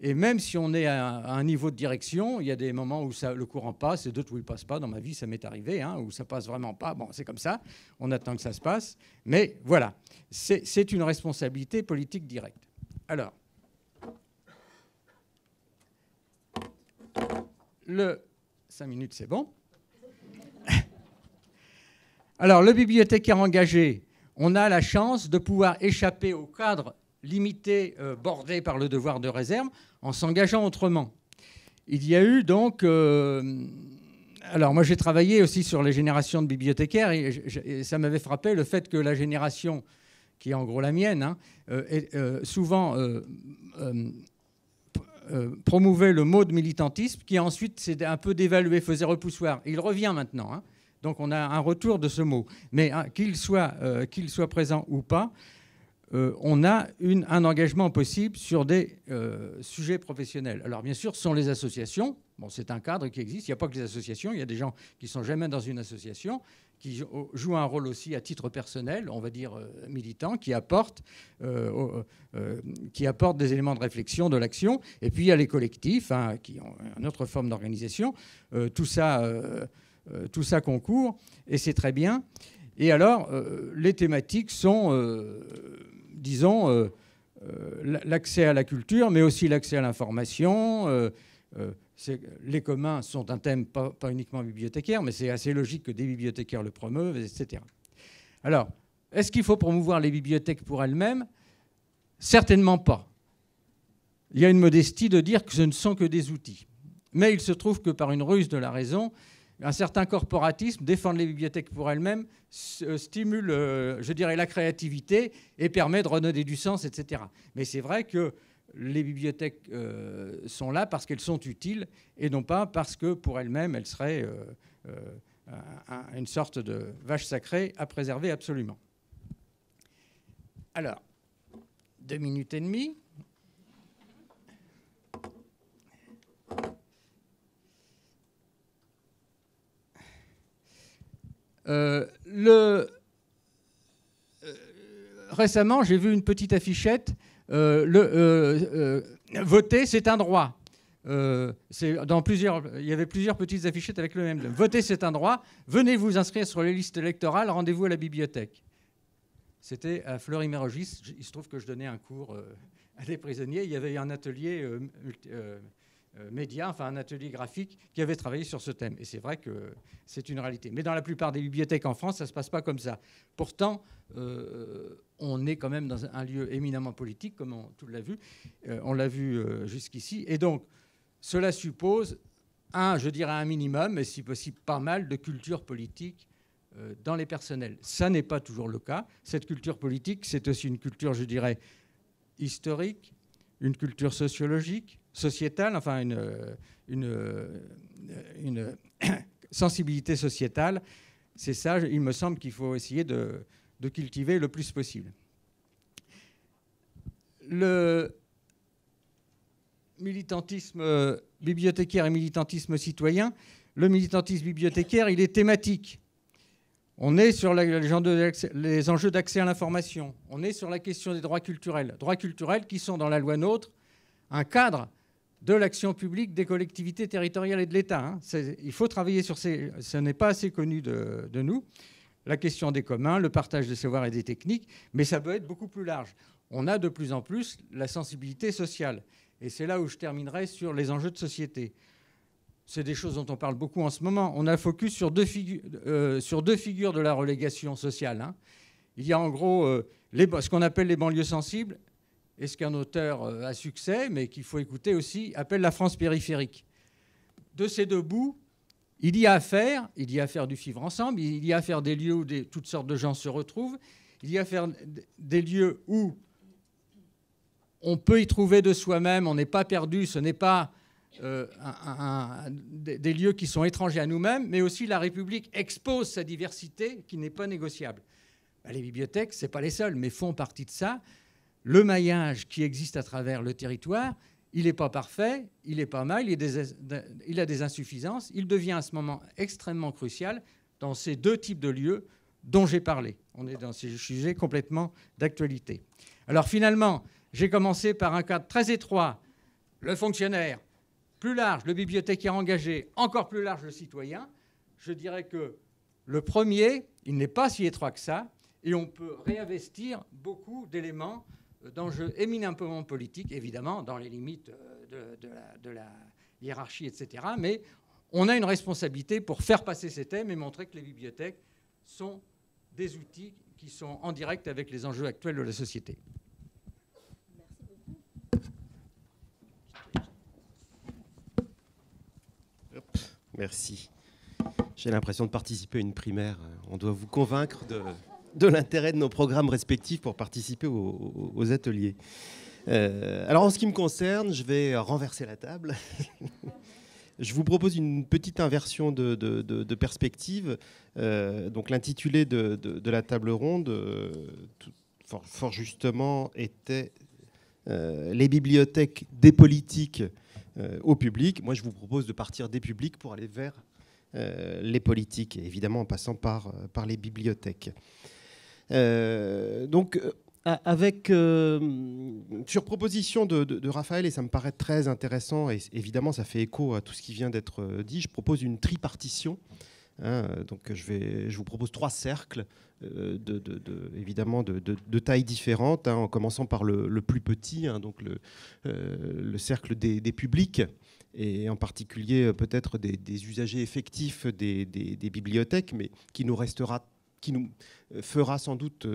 Et même si on est à un niveau de direction, il y a des moments où le courant passe et d'autres où il ne passe pas. Dans ma vie, ça m'est arrivé, hein, où ça ne passe vraiment pas. Bon, c'est comme ça, on attend que ça se passe. Mais voilà, c'est une responsabilité politique directe. Alors, 5 minutes, c'est bon. Alors, le bibliothécaire engagé, on a la chance de pouvoir échapper au cadre limité, bordé par le devoir de réserve, en s'engageant autrement. Il y a eu donc... alors moi j'ai travaillé aussi sur les générations de bibliothécaires et ça m'avait frappé le fait que la génération, qui est en gros la mienne, hein, souvent promouvait le mot de militantisme qui ensuite s'est un peu dévalué, faisait repoussoir. Il revient maintenant. Hein. Donc on a un retour de ce mot. Mais hein, qu'il soit présent ou pas, on a un engagement possible sur des sujets professionnels. Alors bien sûr, ce sont les associations. Bon, c'est un cadre qui existe. Il n'y a pas que les associations. Il y a des gens qui ne sont jamais dans une association, qui jouent un rôle aussi à titre personnel, on va dire militant, qui apportent des éléments de réflexion, de l'action. Et puis il y a les collectifs, hein, qui ont une autre forme d'organisation. Tout ça concourt, et c'est très bien. Et alors, les thématiques sont, disons, l'accès à la culture, mais aussi l'accès à l'information. Les communs sont un thème pas uniquement bibliothécaire, mais c'est assez logique que des bibliothécaires le promeuvent, etc. Alors, est-ce qu'il faut promouvoir les bibliothèques pour elles-mêmes? Certainement pas. Il y a une modestie de dire que ce ne sont que des outils. Mais il se trouve que par une ruse de la raison, un certain corporatisme, défendre les bibliothèques pour elles-mêmes, stimule, je dirais, la créativité et permet de redonner du sens, etc. Mais c'est vrai que les bibliothèques sont là parce qu'elles sont utiles et non pas parce que pour elles-mêmes, elles seraient une sorte de vache sacrée à préserver absolument. Alors, 2 minutes et demie. Récemment, j'ai vu une petite affichette. Voter, c'est un droit. Il y avait plusieurs petites affichettes avec le même thème. Voter, c'est un droit. Venez vous inscrire sur les listes électorales. Rendez-vous à la bibliothèque. C'était à Fleury-Mérogis. Il se trouve que je donnais un cours à des prisonniers. Il y avait un atelier média, enfin un atelier graphique qui avait travaillé sur ce thème. Et c'est vrai que c'est une réalité. Mais dans la plupart des bibliothèques en France, ça ne se passe pas comme ça. Pourtant, on est quand même dans un lieu éminemment politique, comme on l'a vu. On l'a vu jusqu'ici. Et donc, cela suppose, je dirais un minimum, mais si possible pas mal, de culture politique dans les personnels. Ça n'est pas toujours le cas. Cette culture politique, c'est aussi une culture, je dirais, historique, une culture sociologique, sociétale, enfin une sensibilité sociétale. C'est ça, il me semble qu'il faut essayer de cultiver le plus possible. Le militantisme bibliothécaire et militantisme citoyen, le militantisme bibliothécaire, il est thématique. On est sur les enjeux d'accès à l'information. On est sur la question des droits culturels. Droits culturels qui sont dans la loi NOTRe un cadre de l'action publique des collectivités territoriales et de l'État. Hein. Il faut travailler sur ce n'est pas assez connu de nous. La question des communs, le partage des savoirs et des techniques, mais ça peut être beaucoup plus large. On a de plus en plus la sensibilité sociale. Et c'est là où je terminerai sur les enjeux de société. C'est des choses dont on parle beaucoup en ce moment. On a focus sur deux figures de la relégation sociale. Hein. Il y a en gros ce qu'on appelle les banlieues sensibles, et ce qu'un auteur à succès, mais qu'il faut écouter aussi, appelle la France périphérique. De ces deux bouts, il y a à faire du vivre ensemble, il y a à faire des lieux où toutes sortes de gens se retrouvent, il y a à faire des lieux où on peut y trouver de soi-même, on n'est pas perdu, ce n'est pas des lieux qui sont étrangers à nous-mêmes, mais aussi la République expose sa diversité qui n'est pas négociable. Les bibliothèques, ce n'est pas les seules, mais font partie de ça. Le maillage qui existe à travers le territoire, il n'est pas parfait, il est pas mal, il a des insuffisances. Il devient à ce moment extrêmement crucial dans ces deux types de lieux dont j'ai parlé. On est dans ces sujets complètement d'actualité. Alors finalement, j'ai commencé par un cadre très étroit, le fonctionnaire, plus large, le bibliothécaire engagé, encore plus large, le citoyen. Je dirais que le premier, il n'est pas si étroit que ça, et on peut réinvestir beaucoup d'éléments d'enjeux éminemment politiques, évidemment, dans les limites de la hiérarchie, etc. Mais on a une responsabilité pour faire passer ces thèmes et montrer que les bibliothèques sont des outils qui sont en direct avec les enjeux actuels de la société. Merci. J'ai l'impression de participer à une primaire. On doit vous convaincre de l'intérêt de nos programmes respectifs pour participer aux ateliers. Alors en ce qui me concerne, je vais renverser la table. Je vous propose une petite inversion de perspective. Donc l'intitulé de la table ronde, fort justement, était les bibliothèques des politiques au public. Moi, je vous propose de partir des publics pour aller vers les politiques, et évidemment en passant par les bibliothèques. Sur proposition de Raphaël, et ça me paraît très intéressant, et évidemment ça fait écho à tout ce qui vient d'être dit, je propose une tripartition. Donc je vous propose 3 cercles, évidemment de tailles différentes, en commençant par le plus petit, donc le cercle des publics, et en particulier peut-être des usagers effectifs des bibliothèques, mais qui nous fera sans doute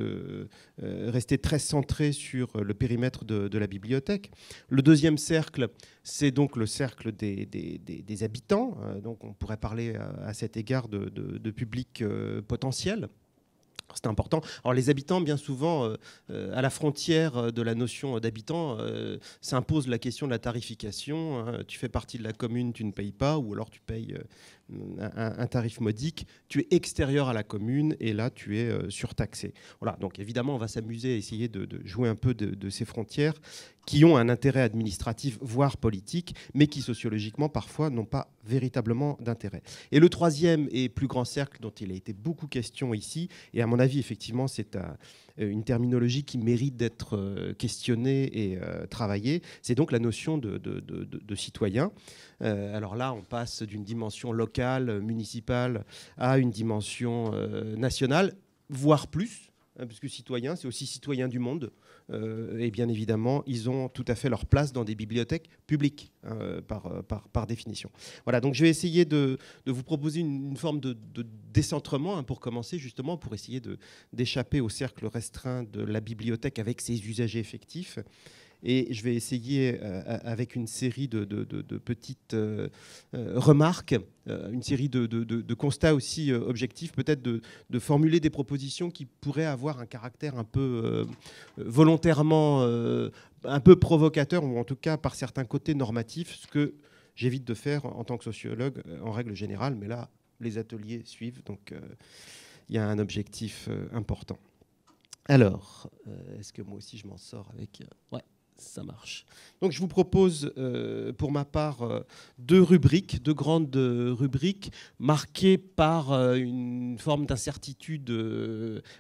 rester très centré sur le périmètre de la bibliothèque. Le deuxième cercle, c'est donc le cercle des habitants. Donc on pourrait parler à cet égard de public potentiel. C'est important. Alors les habitants, bien souvent, à la frontière de la notion d'habitant, s'impose la question de la tarification. Tu fais partie de la commune, tu ne payes pas, ou alors tu payes un tarif modique. Tu es extérieur à la commune et là, tu es surtaxé. Voilà. Donc évidemment, on va s'amuser à essayer de jouer un peu de ces frontières qui ont un intérêt administratif, voire politique, mais qui sociologiquement, parfois, n'ont pas véritablement d'intérêt. Et le troisième et plus grand cercle dont il a été beaucoup question ici, et à mon avis, effectivement, c'est une terminologie qui mérite d'être questionnée et travaillée, c'est donc la notion de citoyen. Alors là, on passe d'une dimension locale, municipale, à une dimension nationale, voire plus, puisque citoyen, c'est aussi citoyen du monde. Et bien évidemment, ils ont tout à fait leur place dans des bibliothèques publiques, par définition. Voilà, donc je vais essayer de vous proposer une forme de décentrement, pour commencer, justement, pour essayer d'échapper au cercle restreint de la bibliothèque avec ses usagers effectifs. Et je vais essayer, avec une série de petites remarques, une série de constats aussi objectifs, peut-être de formuler des propositions qui pourraient avoir un caractère un peu volontairement, un peu provocateur, ou en tout cas par certains côtés normatifs, ce que j'évite de faire en tant que sociologue en règle générale. Mais là, les ateliers suivent, donc il y a un objectif important. Alors, est-ce que moi aussi je m'en sors avec... Ouais. Ça marche. Donc je vous propose pour ma part deux grandes rubriques marquées par une forme d'incertitude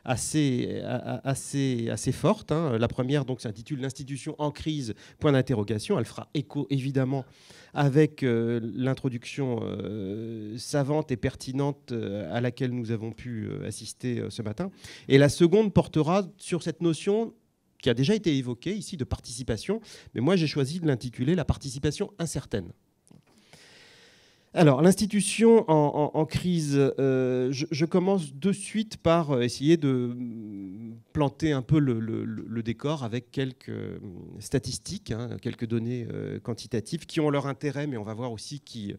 assez forte. La première donc s'intitule L'institution en crise, point d'interrogation. Elle fera écho évidemment avec l'introduction savante et pertinente à laquelle nous avons pu assister ce matin. Et la seconde portera sur cette notion qui a déjà été évoqué ici, de participation, mais moi j'ai choisi de l'intituler « La participation incertaine ». Alors, l'institution en crise, je commence de suite par essayer de planter un peu le décor avec quelques statistiques, quelques données quantitatives qui ont leur intérêt, mais on va voir aussi qui,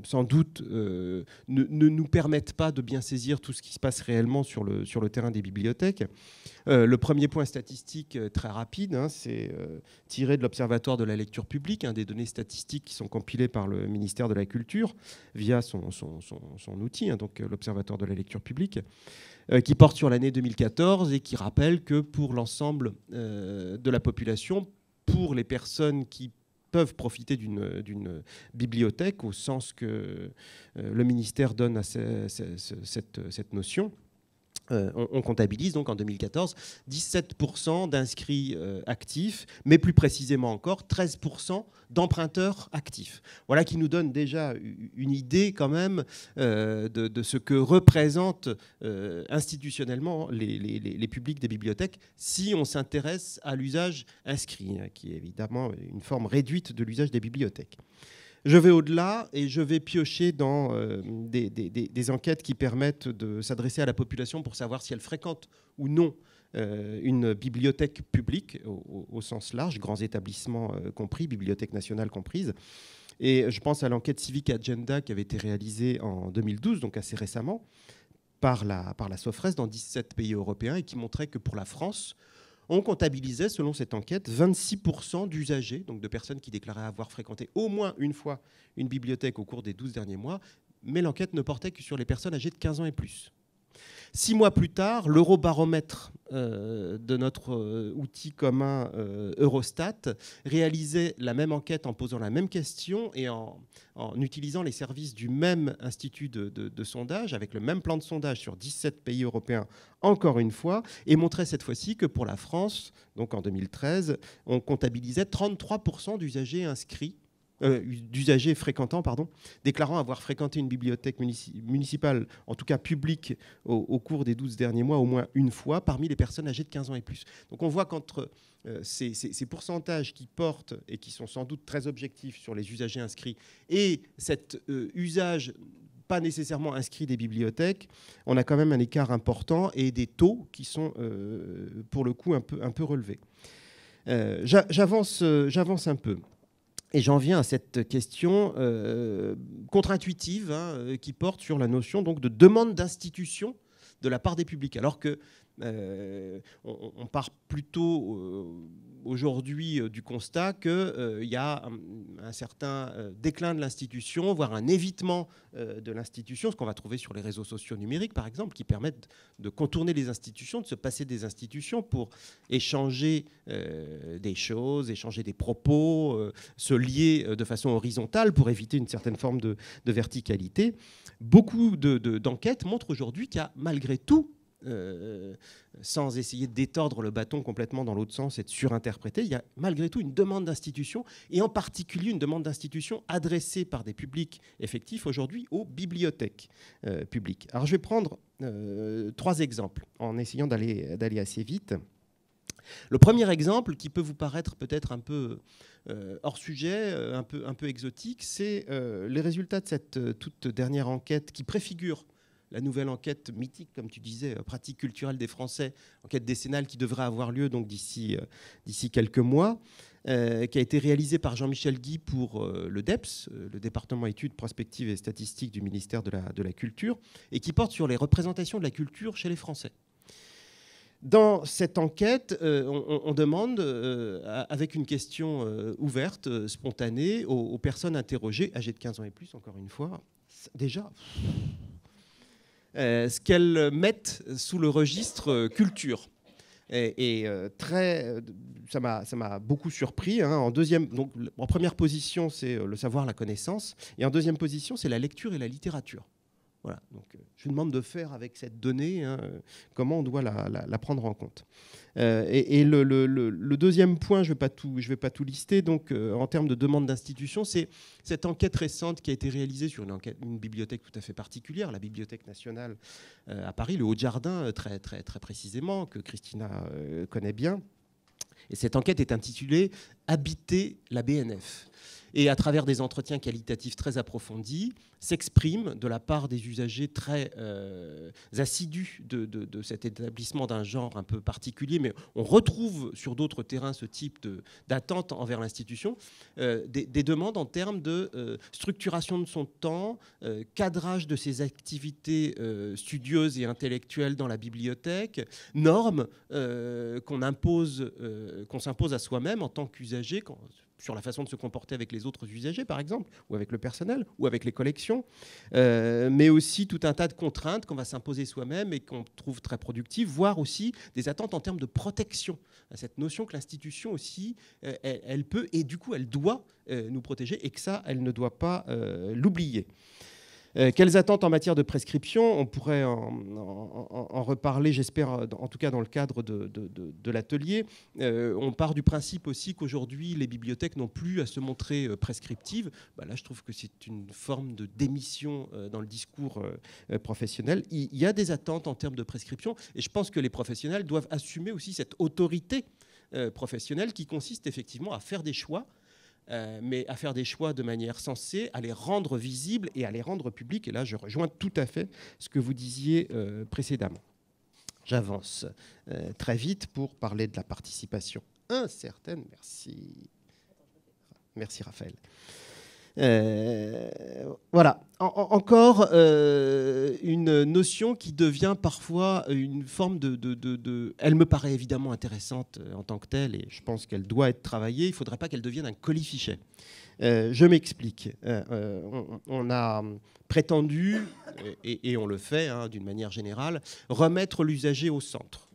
sans doute, ne nous permettent pas de bien saisir tout ce qui se passe réellement sur le terrain des bibliothèques. Le premier point statistique très rapide, c'est tiré de l'Observatoire de la lecture publique, des données statistiques qui sont compilées par le ministère de la Culture via son outil, donc l'Observatoire de la lecture publique, qui porte sur l'année 2014 et qui rappelle que pour l'ensemble de la population, pour les personnes qui peuvent profiter d'une bibliothèque au sens que le ministère donne à cette notion, on comptabilise donc en 2014 17% d'inscrits actifs, mais plus précisément encore 13% d'emprunteurs actifs. Voilà qui nous donne déjà une idée quand même de ce que représentent institutionnellement les publics des bibliothèques si on s'intéresse à l'usage inscrit, qui est évidemment une forme réduite de l'usage des bibliothèques. Je vais au-delà et je vais piocher dans des enquêtes qui permettent de s'adresser à la population pour savoir si elle fréquente ou non une bibliothèque publique au sens large, grands établissements compris, bibliothèques nationales comprises. Et je pense à l'enquête Civic Agenda qui avait été réalisée en 2012, donc assez récemment, par la Sofres dans 17 pays européens et qui montrait que pour la France, on comptabilisait, selon cette enquête, 26% d'usagers, donc de personnes qui déclaraient avoir fréquenté au moins une fois une bibliothèque au cours des 12 derniers mois, mais l'enquête ne portait que sur les personnes âgées de 15 ans et plus. 6 mois plus tard, l'Eurobaromètre de notre outil commun Eurostat réalisait la même enquête en posant la même question et en utilisant les services du même institut de sondage, avec le même plan de sondage sur 17 pays européens, encore une fois, et montrait cette fois-ci que pour la France, donc en 2013, on comptabilisait 33% d'usagers inscrits, d'usagers fréquentants, déclarant avoir fréquenté une bibliothèque municipale, en tout cas publique, au cours des 12 derniers mois, au moins une fois, parmi les personnes âgées de 15 ans et plus. Donc on voit qu'entre ces pourcentages qui portent, et qui sont sans doute très objectifs sur les usagers inscrits, et cet usage pas nécessairement inscrit des bibliothèques, on a quand même un écart important et des taux qui sont, pour le coup, un peu relevés. J'avance un peu. Et j'en viens à cette question contre-intuitive qui porte sur la notion donc, de demande d'institution de la part des publics. Alors que on part plutôt aujourd'hui du constat qu'il y a un certain déclin de l'institution, voire un évitement de l'institution, ce qu'on va trouver sur les réseaux sociaux numériques, par exemple, qui permettent de contourner les institutions, de se passer des institutions pour échanger des choses, échanger des propos, se lier de façon horizontale pour éviter une certaine forme de verticalité. Beaucoup d'enquêtes montrent aujourd'hui qu'il y a malgré tout, sans essayer d'étordre le bâton complètement dans l'autre sens et de surinterpréter, il y a malgré tout une demande d'institution, et en particulier une demande d'institution adressée par des publics effectifs aujourd'hui aux bibliothèques publiques. Alors je vais prendre 3 exemples en essayant d'aller assez vite. Le premier exemple, qui peut vous paraître peut-être un peu hors sujet, un peu exotique, c'est les résultats de cette toute dernière enquête qui préfigure la nouvelle enquête mythique, comme tu disais, pratique culturelle des Français, enquête décennale qui devrait avoir lieu donc d'ici quelques mois, qui a été réalisée par Jean-Michel Guy pour le DEPS, le département études, prospectives et statistiques du ministère de la Culture, et qui porte sur les représentations de la culture chez les Français. Dans cette enquête, on demande, avec une question ouverte, spontanée, aux personnes interrogées, âgées de 15 ans et plus, encore une fois, déjà... ce qu'elles mettent sous le registre culture. Ça m'a beaucoup surpris. Donc, en première position, c'est le savoir, la connaissance. Et en deuxième position, c'est la lecture et la littérature. Voilà. Donc, je vous demande de faire avec cette donnée comment on doit la prendre en compte. Le deuxième point, je ne vais pas tout lister, donc, en termes de demande d'institution, c'est cette enquête récente qui a été réalisée sur une bibliothèque tout à fait particulière, la Bibliothèque nationale à Paris, le Haut-de-Jardin, très, très, très précisément, que Christina connaît bien. Et cette enquête est intitulée « Habiter la BNF ». Et à travers des entretiens qualitatifs très approfondis, s'exprime de la part des usagers très assidus de cet établissement d'un genre un peu particulier, mais on retrouve sur d'autres terrains ce type d'attente envers l'institution, des demandes en termes de structuration de son temps, cadrage de ses activités studieuses et intellectuelles dans la bibliothèque, normes qu'on s'impose à soi-même en tant qu'usager, sur la façon de se comporter avec les autres usagers, par exemple, ou avec le personnel, ou avec les collections, mais aussi tout un tas de contraintes qu'on va s'imposer soi-même et qu'on trouve très productives, voire aussi des attentes en termes de protection. Cette notion que l'institution aussi, elle peut, et du coup, elle doit nous protéger, et que ça, elle ne doit pas l'oublier. Quelles attentes en matière de prescription? On pourrait en reparler, j'espère, en tout cas dans le cadre de l'atelier. On part du principe aussi qu'aujourd'hui, les bibliothèques n'ont plus à se montrer prescriptives. Là, je trouve que c'est une forme de démission dans le discours professionnel. Il y a des attentes en termes de prescription, et je pense que les professionnels doivent assumer aussi cette autorité professionnelle qui consiste effectivement à faire des choix, mais à faire des choix de manière sensée, à les rendre visibles et à les rendre publics. Et là, je rejoins tout à fait ce que vous disiez précédemment. J'avance très vite pour parler de la participation incertaine. Merci Raphaël. Voilà, encore une notion qui devient parfois une forme Elle me paraît évidemment intéressante en tant que telle, et je pense qu'elle doit être travaillée. Il ne faudrait pas qu'elle devienne un colifichet. Je m'explique. On a prétendu, et on le fait d'une manière générale, remettre l'usager au centre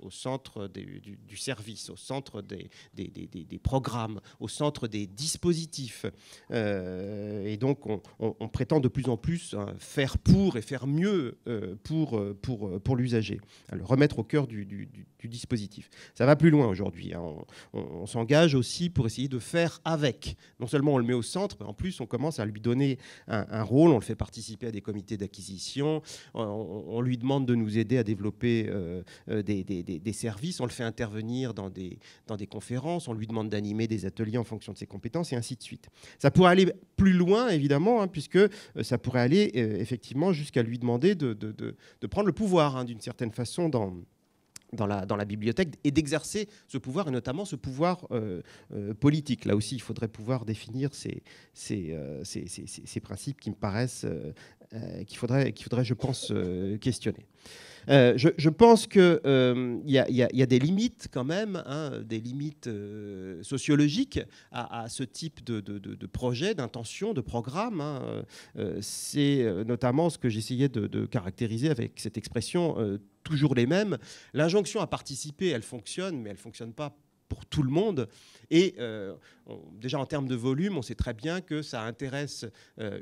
du service, au centre des programmes, au centre des dispositifs. Et donc on prétend de plus en plus faire pour et faire mieux pour l'usager, le remettre au cœur du dispositif. Ça va plus loin aujourd'hui. On s'engage aussi pour essayer de faire avec. Non seulement on le met au centre, mais en plus on commence à lui donner un rôle, on le fait participer à des comités d'acquisition, on lui demande de nous aider à développer des services, on le fait intervenir dans des conférences, on lui demande d'animer des ateliers en fonction de ses compétences, et ainsi de suite. Ça pourrait aller plus loin, évidemment, puisque ça pourrait aller effectivement jusqu'à lui demander de prendre le pouvoir, d'une certaine façon, dans la bibliothèque, et d'exercer ce pouvoir, et notamment ce pouvoir politique. Là aussi, il faudrait pouvoir définir ces principes qui me paraissent qu'il faudrait, je pense, questionner. Je pense qu'il y a des limites quand même, des limites sociologiques à ce type de projet, d'intention, de programme. C'est notamment ce que j'essayais de caractériser avec cette expression toujours les mêmes. L'injonction à participer, elle fonctionne, mais elle ne fonctionne pas pour tout le monde. Et déjà en termes de volume, on sait très bien que ça intéresse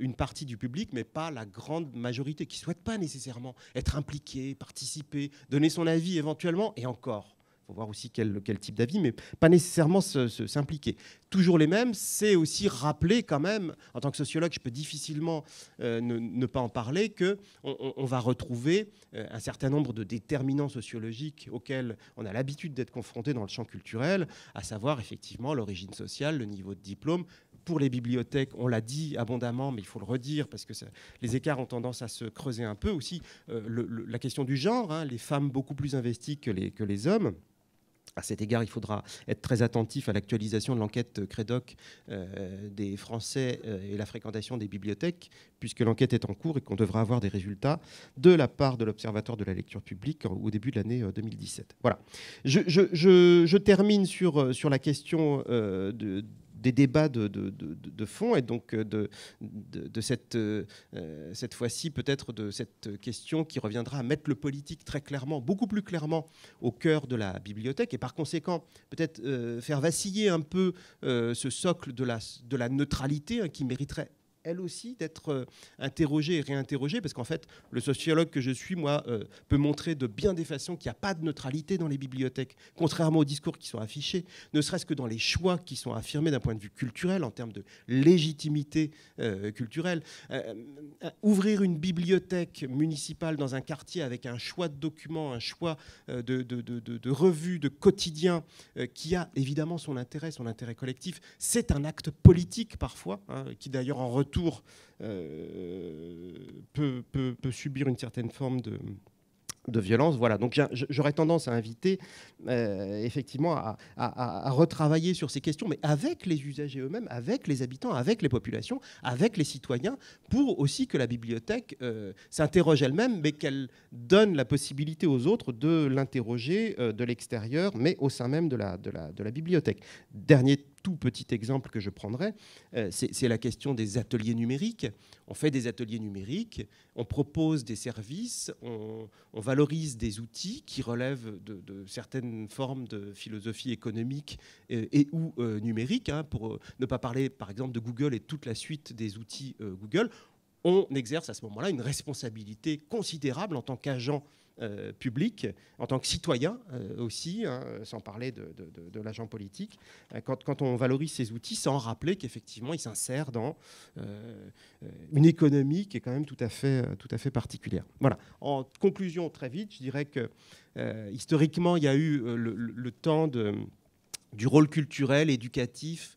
une partie du public, mais pas la grande majorité, qui ne souhaite pas nécessairement être impliquée, participer, donner son avis éventuellement, et encore. Il faut voir aussi quel type d'avis, mais pas nécessairement s'impliquer. Toujours les mêmes, c'est aussi rappeler quand même, en tant que sociologue, je peux difficilement ne pas en parler, qu'on va retrouver un certain nombre de déterminants sociologiques auxquels on a l'habitude d'être confronté dans le champ culturel, à savoir effectivement l'origine sociale, le niveau de diplôme. Pour les bibliothèques, on l'a dit abondamment, mais il faut le redire parce que les écarts ont tendance à se creuser un peu. Aussi, la question du genre, les femmes beaucoup plus investies que les hommes. À cet égard, il faudra être très attentif à l'actualisation de l'enquête Crédoc des Français et la fréquentation des bibliothèques, puisque l'enquête est en cours et qu'on devra avoir des résultats de la part de l'Observatoire de la lecture publique au début de l'année 2017. Voilà. Je termine sur la question des débats de fond, et donc de cette fois-ci peut-être de cette question qui reviendra à mettre le politique très clairement, beaucoup plus clairement au cœur de la bibliothèque, et par conséquent peut-être faire vaciller un peu ce socle de la neutralité, qui mériterait elle aussi d'être interrogée et réinterrogée, parce qu'en fait, le sociologue que je suis, moi, peut montrer de bien des façons qu'il n'y a pas de neutralité dans les bibliothèques, contrairement aux discours qui sont affichés, ne serait-ce que dans les choix qui sont affirmés d'un point de vue culturel, en termes de légitimité culturelle. Ouvrir une bibliothèque municipale dans un quartier avec un choix de documents, un choix de revues, de quotidiens, qui a évidemment son intérêt collectif, c'est un acte politique parfois, qui d'ailleurs en retour peut subir une certaine forme de violence. Voilà. Donc j'aurais tendance à inviter effectivement à retravailler sur ces questions, mais avec les usagers eux-mêmes, avec les habitants, avec les populations, avec les citoyens, pour aussi que la bibliothèque s'interroge elle-même, mais qu'elle donne la possibilité aux autres de l'interroger de l'extérieur, mais au sein même de la bibliothèque. Dernier tout petit exemple que je prendrai, c'est la question des ateliers numériques. On fait des ateliers numériques, on propose des services, on valorise des outils qui relèvent de certaines formes de philosophie économique et ou numérique, pour ne pas parler par exemple de Google et toute la suite des outils Google. On exerce à ce moment-là une responsabilité considérable en tant qu'agent public, en tant que citoyen aussi, sans parler de l'agent politique, quand on valorise ces outils, sans rappeler qu'effectivement ils s'insèrent dans une économie qui est quand même tout à fait particulière. Voilà. En conclusion, très vite, je dirais que historiquement, il y a eu le temps du rôle culturel, éducatif,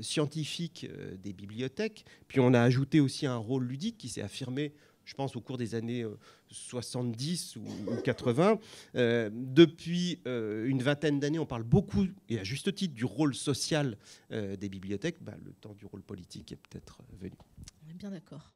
scientifique des bibliothèques, puis on a ajouté aussi un rôle ludique qui s'est affirmé, je pense, au cours des années 70 ou 80. Depuis une vingtaine d'années, on parle beaucoup, et à juste titre, du rôle social des bibliothèques. Le temps du rôle politique est peut-être venu. On est bien d'accord.